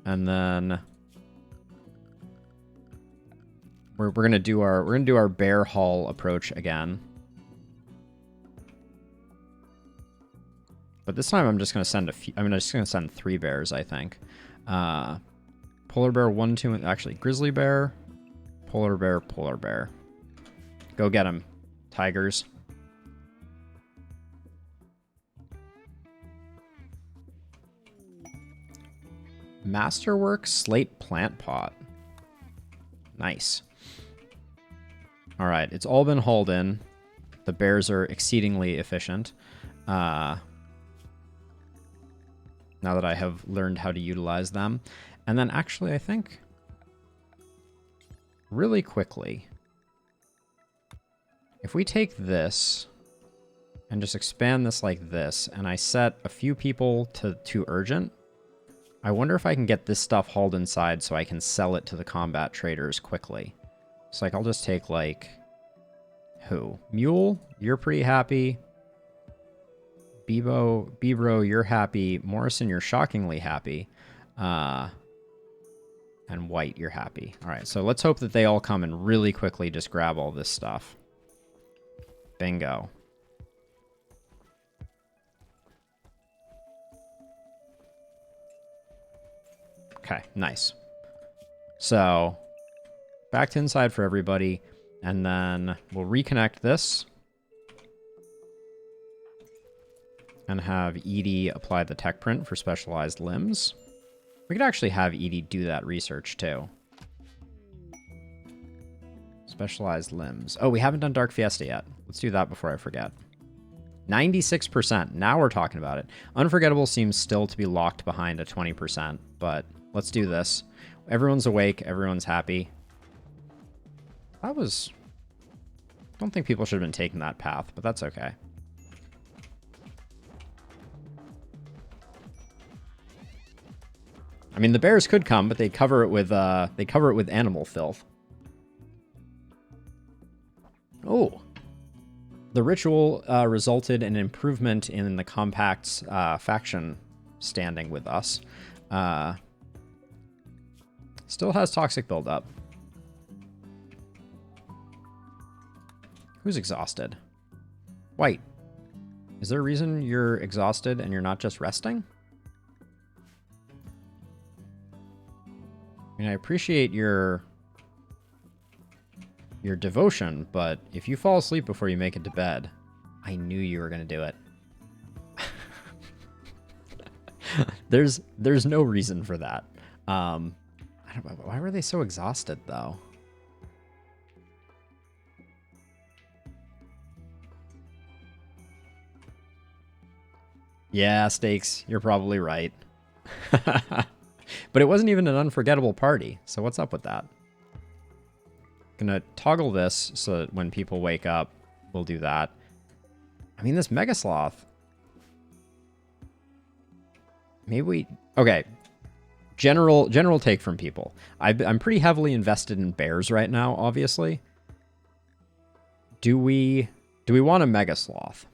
then we're going to do our bear haul approach again. But this time I'm just going to send I'm just going to send 3 bears, I think. Polar bear 1, 2, actually grizzly bear, polar bear, polar bear. Go get him, tigers. Masterwork slate plant pot. Nice. All right, it's all been hauled in. The bears are exceedingly efficient. Now that I have learned how to utilize them. And then actually, I think, really quickly, if we take this and just expand this like this, and I set a few people to urgent, I wonder if I can get this stuff hauled inside so I can sell it to the combat traders quickly. So like, I'll just take like, who? Mule, you're pretty happy. Bebro, you're happy. Morrison, you're shockingly happy. And White, you're happy. All right, so let's hope that they all come and really quickly just grab all this stuff. Bingo. Okay, nice. So, back to inside for everybody, and then we'll reconnect this. And have Edie apply the tech print for specialized limbs. We could actually have Edie do that research too. Specialized limbs. Oh, we haven't done Dark Fiesta yet. Let's do that before I forget. 96%. Now we're talking about it. Unforgettable seems still to be locked behind a 20%, but let's do this. Everyone's awake. Everyone's happy. That was... I don't think people should have been taking that path, but that's okay. I mean, the bears could come, but they cover it with animal filth. Oh, the ritual resulted in an improvement in the Compact's faction standing with us. Still has toxic buildup. Who's exhausted? White. Is there a reason you're exhausted and you're not just resting? I mean, I appreciate your devotion, but if you fall asleep before you make it to bed, I knew you were going to do it. There's no reason for that. I don't know, why were they so exhausted though? Yeah, Stakes, you're probably right. But it wasn't even an unforgettable party, so what's up with that? Gonna toggle this so that when people wake up, we'll do that. I mean, this Mega Sloth. Maybe we... Okay. General take from people. I'm pretty heavily invested in bears right now, obviously. Do we want a Mega Sloth?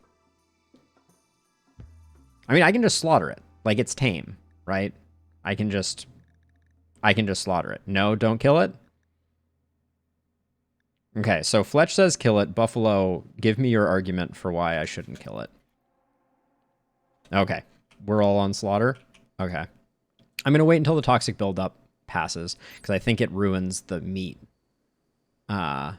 I mean, I can just slaughter it. Like, it's tame, right? I can just slaughter it. No, don't kill it? Okay, so Fletch says kill it. Buffalo, give me your argument for why I shouldn't kill it. Okay, we're all on slaughter? Okay. I'm going to wait until the toxic buildup passes, because I think it ruins the meat. Yeah,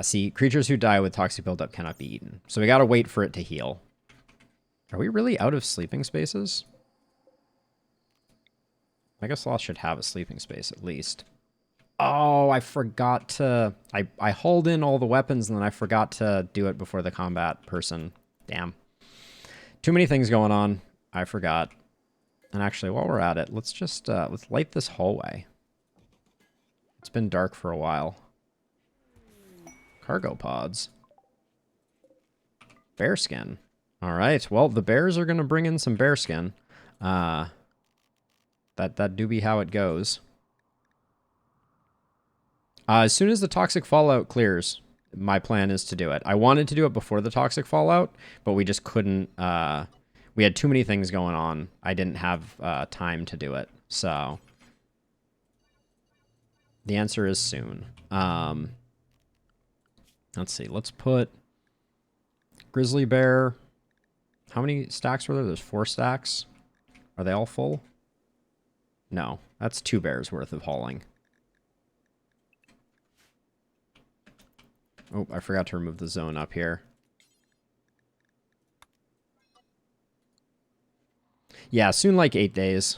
see, creatures who die with toxic buildup cannot be eaten. So we got to wait for it to heal. Are we really out of sleeping spaces? Mega Sloth should have a sleeping space at least. Oh, I forgot to... I hauled in all the weapons and then I forgot to do it before the combat person. Damn. Too many things going on. I forgot. And actually, while we're at it, let's just... let's light this hallway. It's been dark for a while. Cargo pods. Bearskin. All right. Well, the bears are going to bring in some bearskin. That do be how it goes. As soon as the toxic fallout clears, my plan is to do it. I wanted to do it before the toxic fallout, but we just couldn't. We had too many things going on. I didn't have time to do it. So the answer is soon. Let's see. Let's put grizzly bear. How many stacks were there? There's 4 stacks. Are they all full? No, that's 2 bears worth of hauling. Oh, I forgot to remove the zone up here. Yeah, soon like 8 days.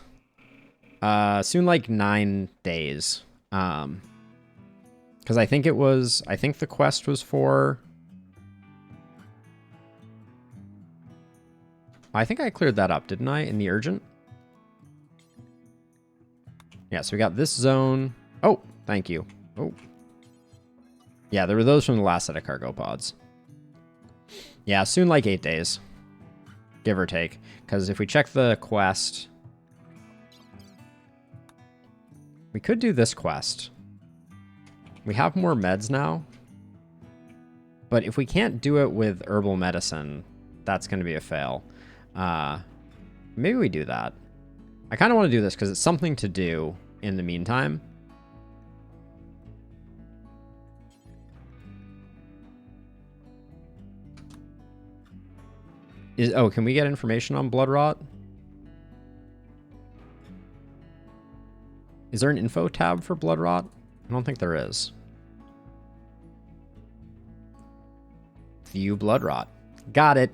Soon like 9 days. Because I think the quest was for... I think I cleared that up, didn't I, in the urgent? Yeah, so we got this zone. Oh, thank you. Oh. Yeah, there were those from the last set of cargo pods. Yeah, soon like 8 days. Give or take. Because if we check the quest... We could do this quest. We have more meds now. But if we can't do it with herbal medicine, that's going to be a fail. Maybe we do that. I kind of want to do this because it's something to do in the meantime. Can we get information on blood rot? Is there an info tab for blood rot? I don't think there is. View blood rot. Got it.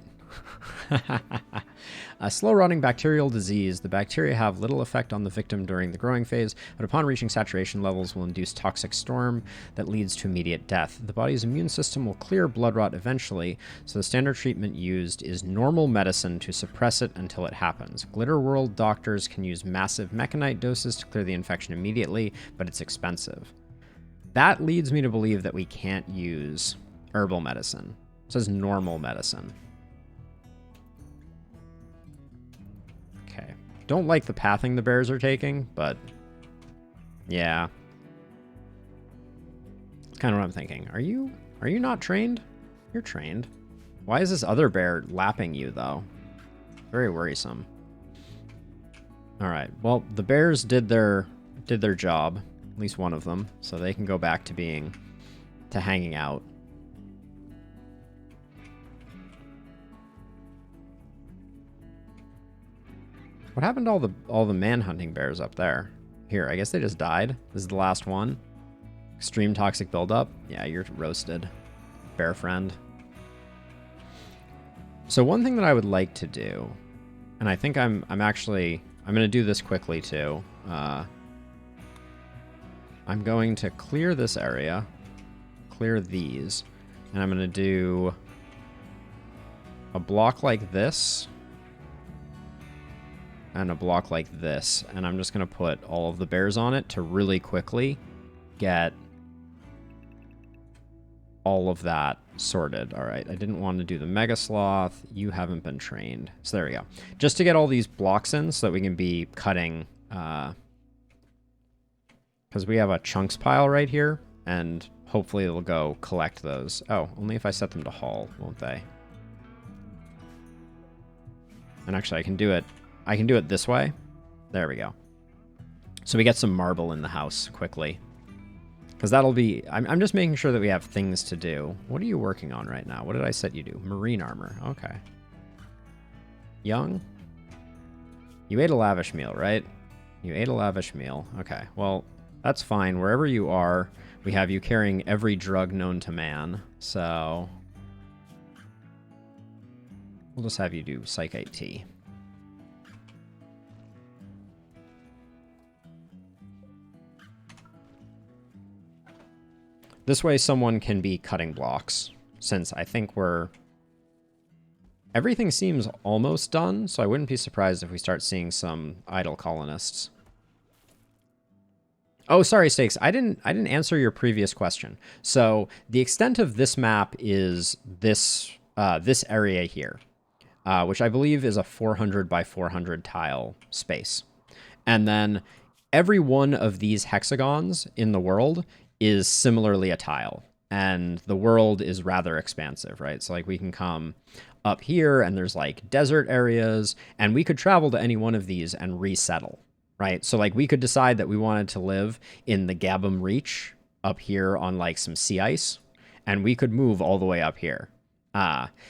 A slow-rotting bacterial disease. The bacteria have little effect on the victim during the growing phase, but upon reaching saturation levels will induce toxic storm that leads to immediate death. The body's immune system will clear blood rot eventually, so the standard treatment used is normal medicine to suppress it until it happens. Glitter World doctors can use massive mechanite doses to clear the infection immediately, but it's expensive. That leads me to believe that we can't use herbal medicine. It says normal medicine. Don't like the pathing the bears are taking, but yeah. That's kind of what I'm thinking. Are you not trained? You're trained. Why is this other bear lapping you, though? Very worrisome. All right. Well, the bears did their job, at least one of them, so they can go back to hanging out. What happened to all the man-hunting bears up there? Here, I guess they just died. This is the last one. Extreme toxic buildup. Yeah, you're roasted, bear friend. So one thing that I would like to do, and I think I'm going to do this quickly too. I'm going to clear this area, clear these, and I'm going to do a block like this and a block like this. And I'm just going to put all of the bears on it to really quickly get all of that sorted. All right, I didn't want to do the Mega Sloth. You haven't been trained. So there we go. Just to get all these blocks in so that we can be cutting, because we have a chunks pile right here, and hopefully it'll go collect those. Oh, only if I set them to haul, won't they? And actually, I can do it this way. There we go. So we get some marble in the house quickly. Because that'll be... I'm just making sure that we have things to do. What are you working on right now? What did I set you to? Marine armor. Okay. Young? You ate a lavish meal, right? You ate a lavish meal. Okay. Well, that's fine. Wherever you are, we have you carrying every drug known to man. So... we'll just have you do Psych IT. This way someone can be cutting blocks, since I think everything seems almost done, so I wouldn't be surprised if we start seeing some idle colonists. Oh, sorry, Stakes. I didn't answer your previous question. So the extent of this map is this area here, which I believe is a 400 by 400 tile space. And then every one of these hexagons in the world is similarly a tile, and the world is rather expansive, right? So like we can come up here and there's like desert areas, and we could travel to any one of these and resettle, right? So like we could decide that we wanted to live in the Gabum Reach up here on like some sea ice, and we could move all the way up here.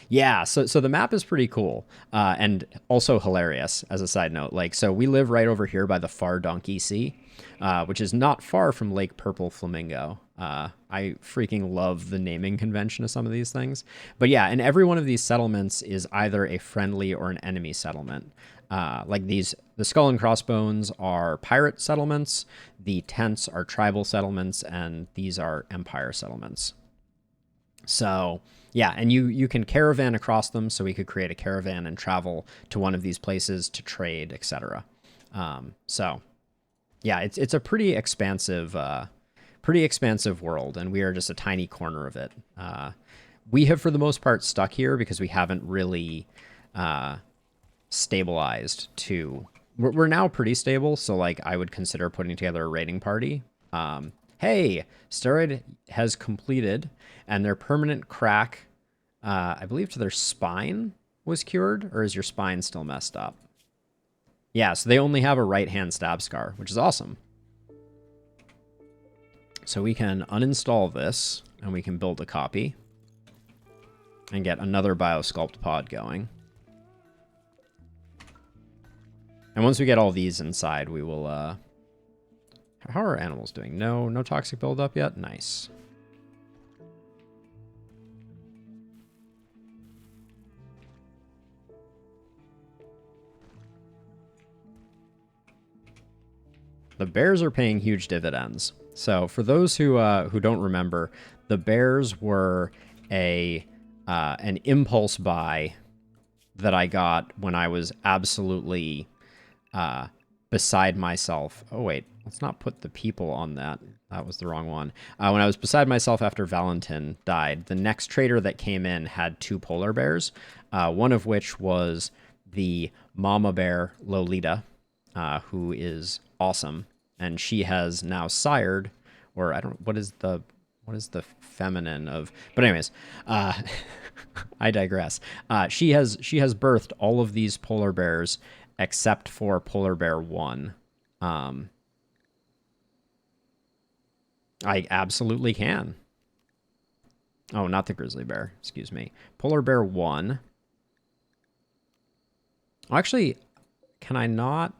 Yeah, so the map is pretty cool, and also hilarious as a side note. Like, so we live right over here by the Far Donkey Sea, which is not far from Lake Purple Flamingo. I freaking love the naming convention of some of these things. But yeah, and every one of these settlements is either a friendly or an enemy settlement. Like the Skull and Crossbones are pirate settlements, the tents are tribal settlements, and these are empire settlements. So yeah, and you can caravan across them, so we could create a caravan and travel to one of these places to trade, etc. So yeah, it's a pretty expansive world, and we are just a tiny corner of it. We have, for the most part, stuck here because we haven't really stabilized to... We're now pretty stable, so like I would consider putting together a raiding party. Hey, Steroid has completed, and their permanent crack, I believe to their spine, was cured, or is your spine still messed up? Yeah, so they only have a right-hand stab scar, which is awesome. So we can uninstall this, and we can build a copy, and get another Biosculpt pod going. And once we get all these inside, we will... How are animals doing? No toxic buildup yet? Nice. The bears are paying huge dividends. So for those who don't remember, the bears were an impulse buy that I got when I was absolutely beside myself. Oh wait, let's not put the people on that. That was the wrong one. When I was beside myself after Valentin died, the next trader that came in had 2 polar bears, one of which was the mama bear Lolita, who is awesome, and she has now sired, or I don't, what is the feminine of, but anyways, I digress. She has birthed all of these polar bears except for polar bear 1. I absolutely can. Oh, not the grizzly bear, excuse me. Polar bear 1. Oh, actually, can I not?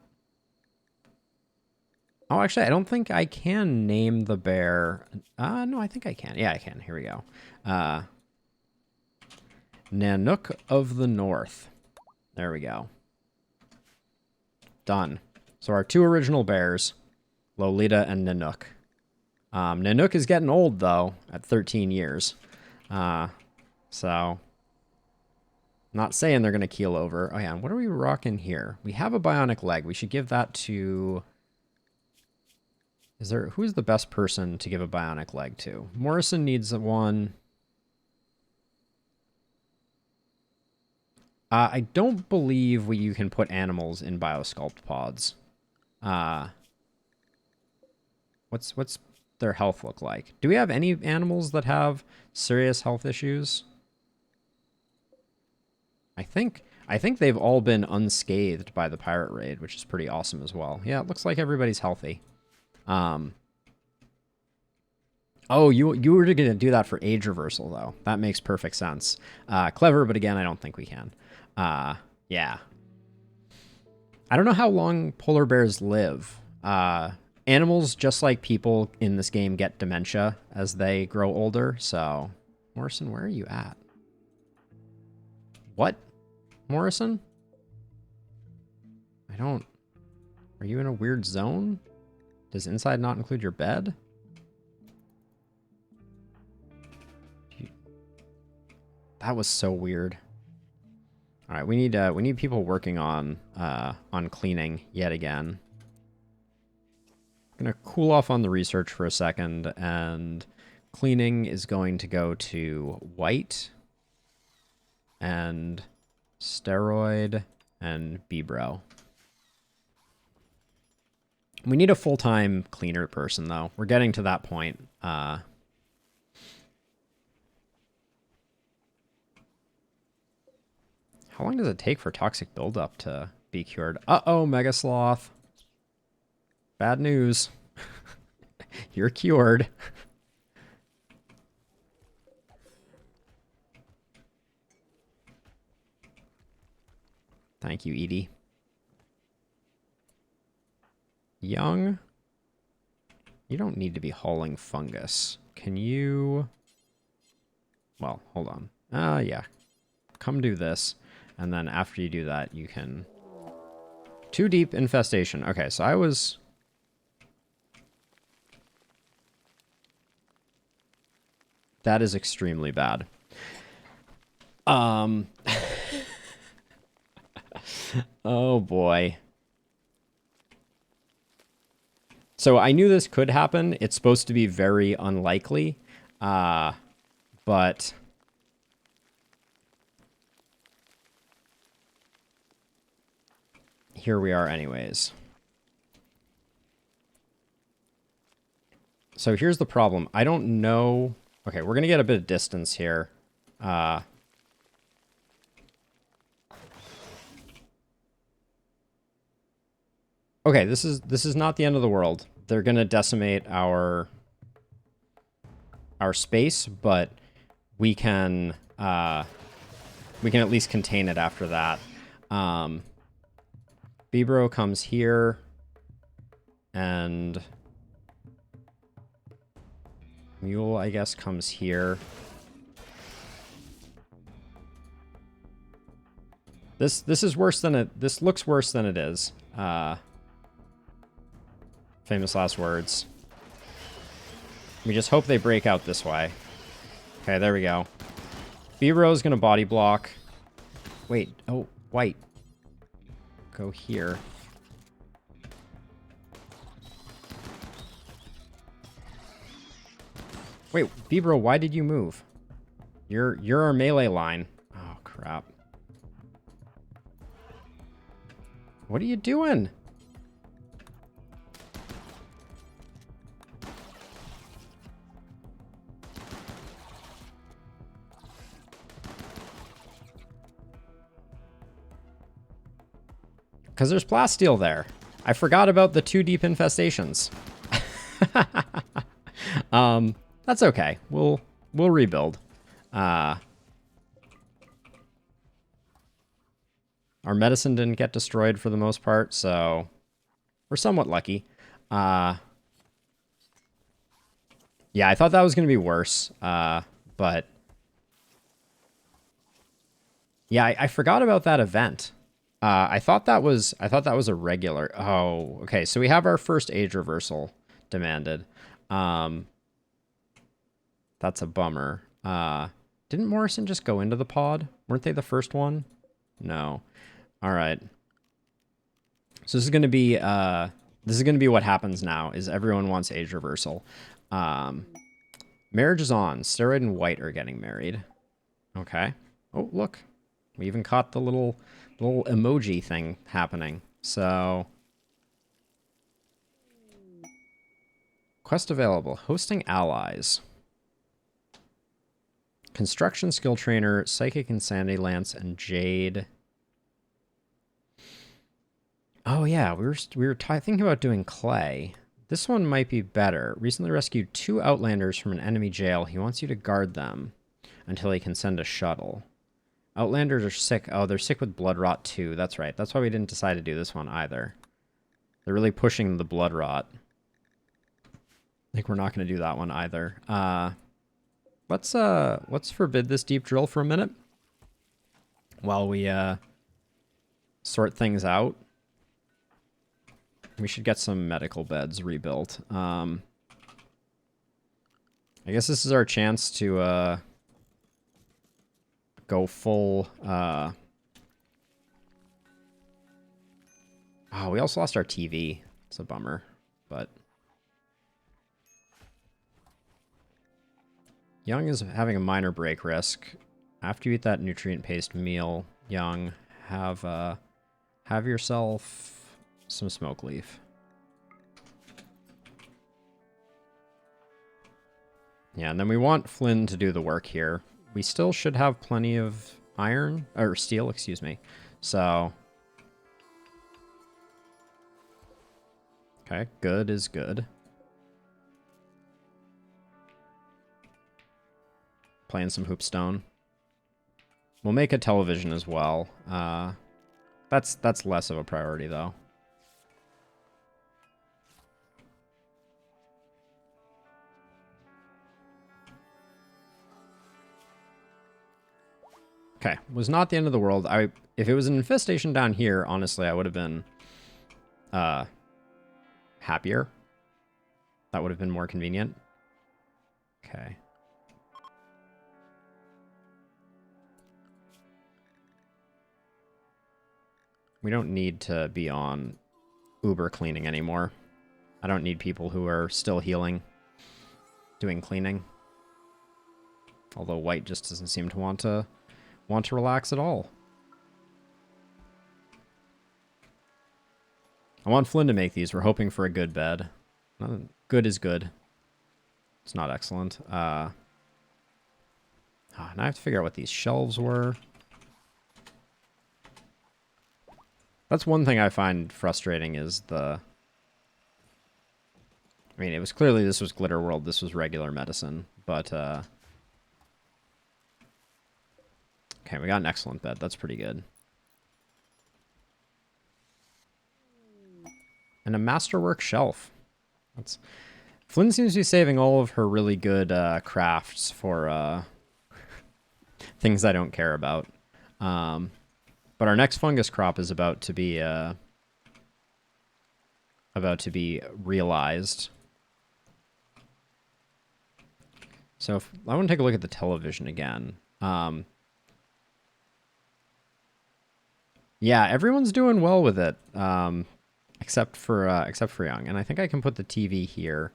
Oh, actually, I don't think I can name the bear. No, I think I can. Yeah, I can. Here we go. Nanook of the North. There we go. Done. So our 2 original bears, Lolita and Nanook. Nanook is getting old, though, at 13 years. So, not Not saying they're going to keel over. Oh, yeah. And what are we rocking here? We have a bionic leg. We should give that to... Who's the best person to give a bionic leg to? Morrison needs one. I don't believe you can put animals in biosculpt pods. What's their health look like? Do we have any animals that have serious health issues? I think they've all been unscathed by the pirate raid, which is pretty awesome as well. Yeah, it looks like everybody's healthy. Oh, you were going to do that for age reversal, though. That makes perfect sense. Clever, but again, I don't think we can. Yeah. I don't know how long polar bears live. Animals, just like people in this game, get dementia as they grow older. So, Morrison, where are you at? What? Morrison? Are you in a weird zone? Does inside not include your bed? That was so weird. All right, we need people working on cleaning yet again. I'm gonna cool off on the research for a second, and cleaning is going to go to white and steroid and Bebro. We need a full-time cleaner person, though. We're getting to that point. How long does it take for toxic buildup to be cured? Uh-oh, Mega Sloth. Bad news. You're cured. Thank you, Edie. Young, you don't need to be hauling fungus. Can you... Well, hold on. Yeah. Come do this. And then after you do that, you can... Too deep infestation. Okay, so I was... That is extremely bad. Oh, boy. So I knew this could happen. It's supposed to be very unlikely. But... Here we are anyways. So here's the problem. I don't know... Okay, we're going to get a bit of distance here. Okay, this is not the end of the world. They're going to decimate our space, but we can at least contain it after that. Bebro comes here, and Mule, I guess, comes here. This is worse than it. This looks worse than it is. Famous last words. We just hope they break out this way. Okay, there we go. Bebro's gonna body block. Wait, oh, white. Go here. Wait, Bebro, why did you move? You're our melee line. Oh, crap. What are you doing? Because there's plasteel there. I forgot about the 2 deep infestations. That's okay. We'll rebuild. Our medicine didn't get destroyed for the most part, so we're somewhat lucky. Yeah, I thought that was going to be worse, but yeah, I forgot about that event. I thought that was a regular. Oh, okay. So we have our first age reversal demanded. That's a bummer. Didn't Morrison just go into the pod? Weren't they the first one? No. All right. So this is going to be what happens now is everyone wants age reversal. Marriage is on. Steroid and White are getting married. Okay. Oh, look. We even caught the little emoji thing happening. So quest available. Hosting allies. Construction skill trainer, Psychic Insanity Lance, and Jade. Oh yeah, we were thinking about doing Clay. This one might be better. Recently rescued 2 Outlanders from an enemy jail. He wants you to guard them until he can send a shuttle. Outlanders are sick. Oh, they're sick with blood rot too. That's right. That's why we didn't decide to do this one either. They're really pushing the blood rot. Like we're not going to do that one either. Let's forbid this deep drill for a minute while we sort things out. We should get some medical beds rebuilt. I guess this is our chance to go full. Oh, we also lost our TV. It's a bummer, but Young is having a minor break risk. After you eat that nutrient-paced meal, Young, have yourself some smoke leaf. Yeah, and then we want Flynn to do the work here. We still should have plenty of iron, or steel, excuse me. So, okay, good is good. Playing some hoopstone. We'll make a television as well. That's less of a priority though. Okay, was not the end of the world. If it was an infestation down here, honestly, I would have been happier. That would have been more convenient. Okay. We don't need to be on Uber cleaning anymore. I don't need people who are still healing doing cleaning. Although White just doesn't seem to want to relax at all. I want Flynn to make these. We're hoping for a good bed. Good is good. It's not excellent. Now I have to figure out what these shelves were. That's one thing I find frustrating is I mean, it was clearly this was Glitter World, this was regular medicine, but okay, we got an excellent bed. That's pretty good. And a masterwork shelf. Flynn seems to be saving all of her really good crafts for things I don't care about. But our next fungus crop is about to be realized. So I want to take a look at the television again. Yeah, everyone's doing well with it, except for Young. And I think I can put the TV here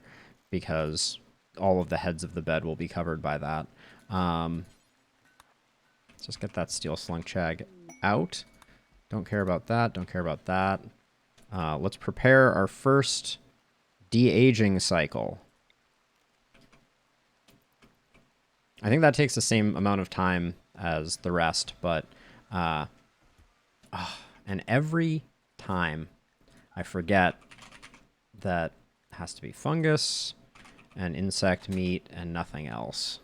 because all of the heads of the bed will be covered by that. Let's just get that steel slunk chag out. Don't care about that. Don't care about that. Let's prepare our first de-aging cycle. I think that takes the same amount of time as the rest, but and every time I forget that it has to be fungus and insect meat and nothing else.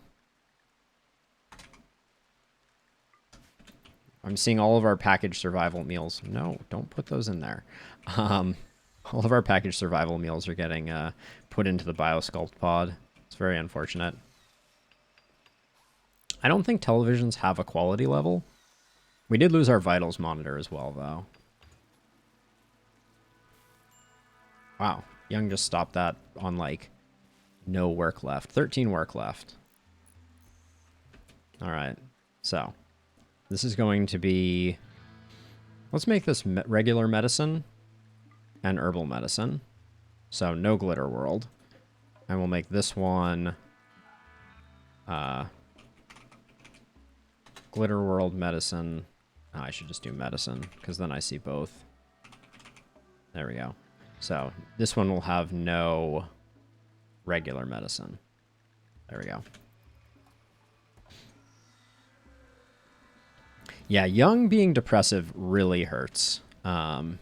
I'm seeing all of our packaged survival meals. No, don't put those in there. All of our packaged survival meals are getting put into the Biosculpt pod. It's very unfortunate. I don't think televisions have a quality level. We did lose our vitals monitor as well, though. Wow. Young just stopped that on, like, no work left. 13 work left. All right. So, This is going to be... Let's make this regular medicine and herbal medicine. So no glitter world. And we'll make this one glitter world medicine. Oh, I should just do medicine because then I see both. There we go. So this one will have no regular medicine. There we go. Yeah, young being depressive really hurts. But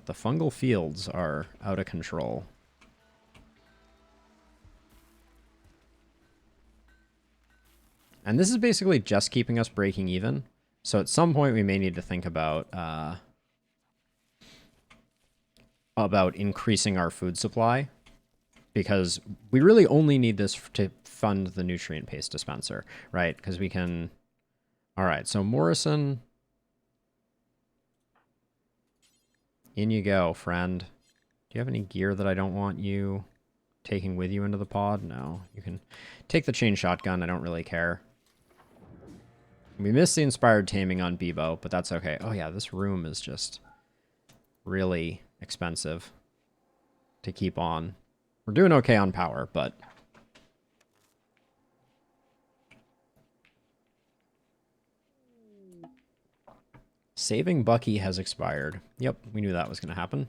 the fungal fields are out of control. And this is basically just keeping us breaking even. So at some point we may need to think about increasing our food supply, because we really only need this to fund the nutrient paste dispenser, right? Because we can... All right, so Morrison, in you go, friend. Do you have any gear that I don't want you taking with you into the pod? No, you can take the chain shotgun. I don't really care. We missed the inspired taming on Bebo, but that's okay. Oh yeah, this room is just really expensive to keep on. We're doing okay on power, but... Saving Bucky has expired. Yep, we knew that was going to happen.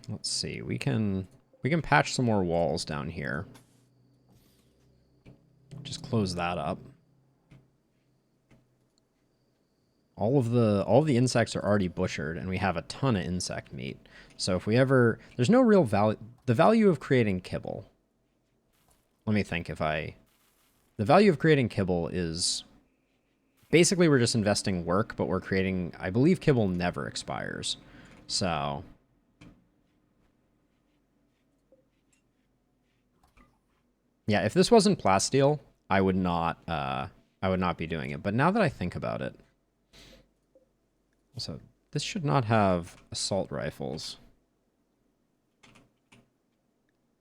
Let's see. We can patch some more walls down here. Just close that up. All of the insects are already butchered, and we have a ton of insect meat. So if we ever... There's no real value... The value of creating kibble... Let me think if I... The value of creating kibble is... Basically, we're just investing work, but we're creating... I believe kibble never expires. So... Yeah, if this wasn't plasteel, I would not be doing it. But now that I think about it... So, this should not have assault rifles.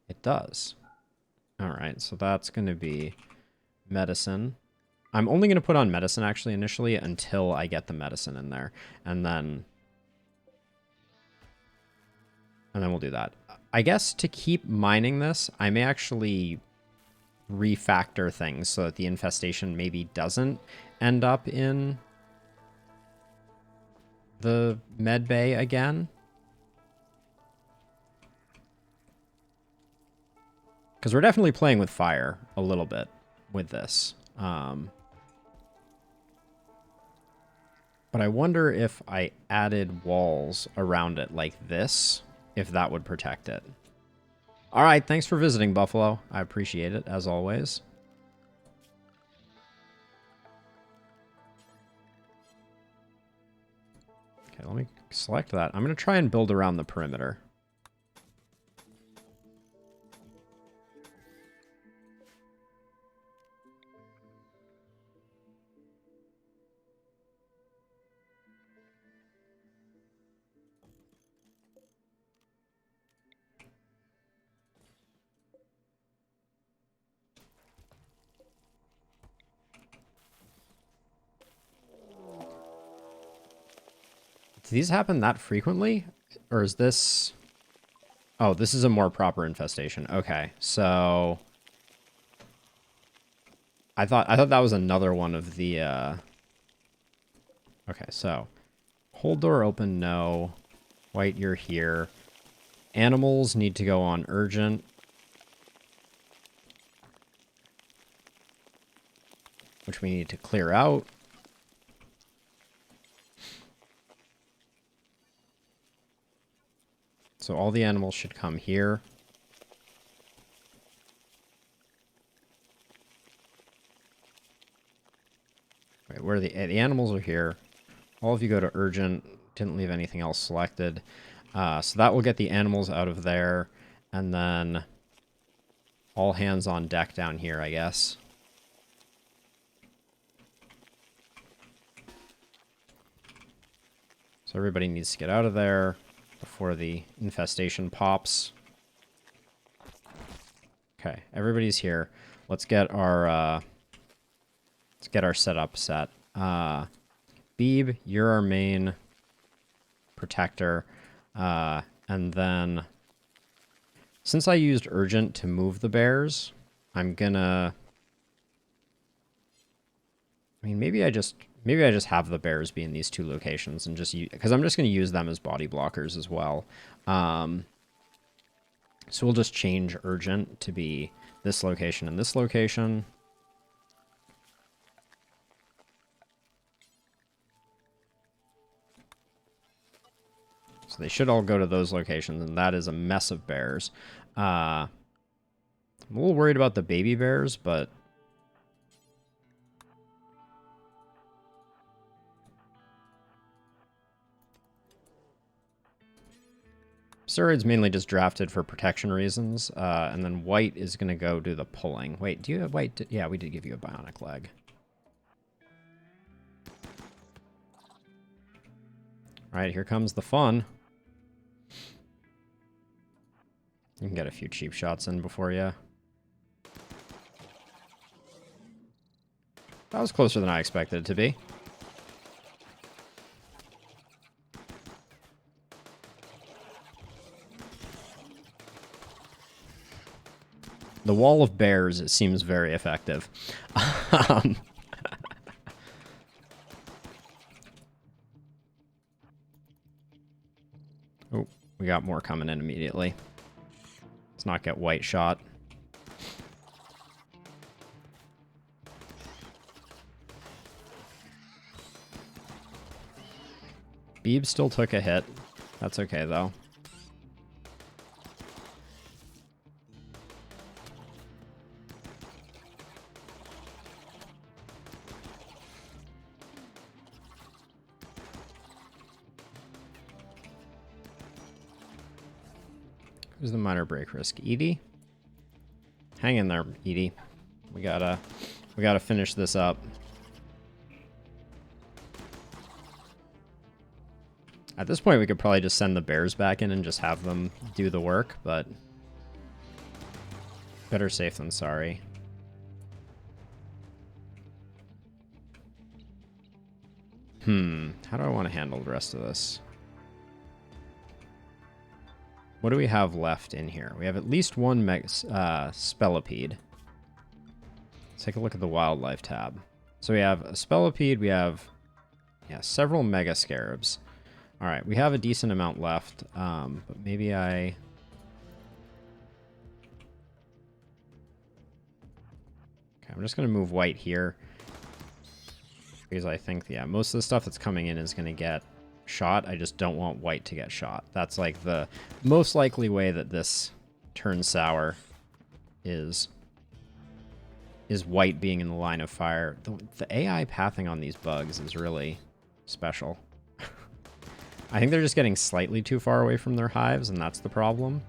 It does. Alright, so that's going to be medicine. I'm only going to put on medicine, actually, initially, until I get the medicine in there. And then we'll do that. I guess to keep mining this, I may actually refactor things so that the infestation maybe doesn't end up in the med bay again. Because we're definitely playing with fire a little bit with this. But I wonder if I added walls around it like this, if that would protect it. All right, thanks for visiting, Buffalo. I appreciate it, as always. Okay, let me select that. I'm going to try and build around the perimeter. Do these happen that frequently? Or is this... Oh, this is a more proper infestation. Okay, so... I thought that was another one of the... Okay, so... Hold door open, no. White, you're here. Animals need to go on urgent. Which we need to clear out. So all the animals should come here. Wait, where are the animals are here. All of you go to urgent. Didn't leave anything else selected. So that will get the animals out of there. And then all hands on deck down here, I guess. So everybody needs to get out of there. before the infestation pops. Okay, everybody's here. Let's get our setup set. Beeb, you're our main protector. And then, since I used Urgent to move the bears, I'm gonna... I mean, maybe I just have the bears be in these two locations and just use... Because I'm just gonna use them as body blockers as well. So we'll just change Urgent to be this location and this location. So they should all go to those locations, and that is a mess of bears. I'm a little worried about the baby bears, but... Steroid's mainly just drafted for protection reasons, and then White is going to go do the pulling. Wait, do you have White? Yeah, we did give you a bionic leg. All right, here comes the fun. You can get a few cheap shots in before you. That was closer than I expected it to be. The wall of bears, it seems very effective. Oh, we got more coming in immediately. Let's not get White shot. Beeb still took a hit. That's okay, though. Who's the minor break risk? Edie? Hang in there, Edie. We gotta finish this up. At this point, we could probably just send the bears back in and just have them do the work, but better safe than sorry. How do I want to handle the rest of this? What do we have left in here? We have at least one Spellipede. Let's take a look at the wildlife tab. So we have a Spellipede, we have several Mega Scarabs. All right, we have a decent amount left, but maybe I... Okay, I'm just going to move White here. Because I think, yeah, most of the stuff that's coming in is going to get shot. I just don't want White to get shot. That's like the most likely way that this turns sour is White being in the line of fire. The AI pathing on these bugs is really special. I think they're just getting slightly too far away from their hives, and that's the problem.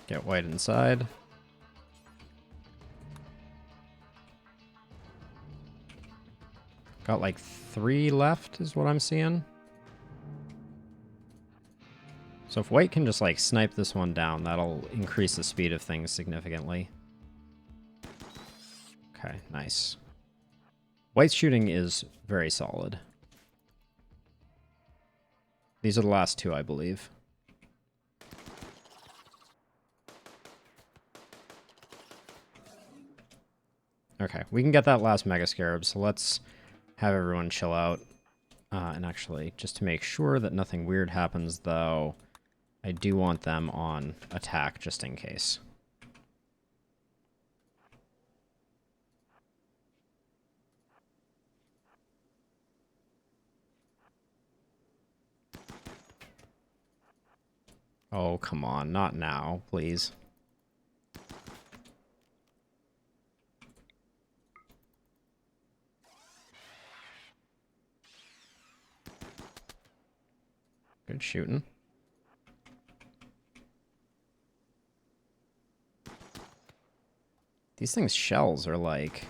Get White inside. Got like 3 left is what I'm seeing. So if White can just like snipe this one down, that'll increase the speed of things significantly. Okay, nice. White's shooting is very solid. These are the last 2, I believe. Okay, we can get that last Mega Scarab, so let's have everyone chill out. And actually, just to make sure that nothing weird happens, though, I do want them on attack, just in case. Oh, come on, not now, please. shooting. These things' shells are like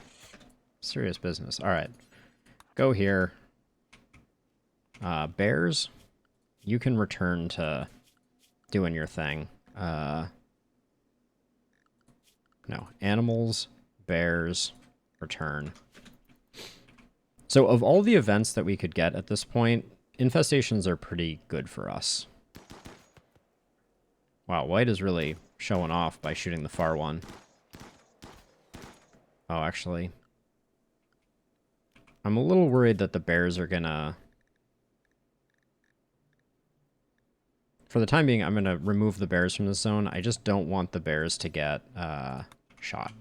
serious business. All right, go here. Bears, you can return to doing your thing. No, animals, bears, return. So of all the events that we could get at this point, infestations are pretty good for us. Wow, white is really showing off by shooting the far one. Oh, actually, I'm a little worried that the bears are gonna... For the time being, I'm gonna remove the bears from the zone. I just don't want the bears to get shot.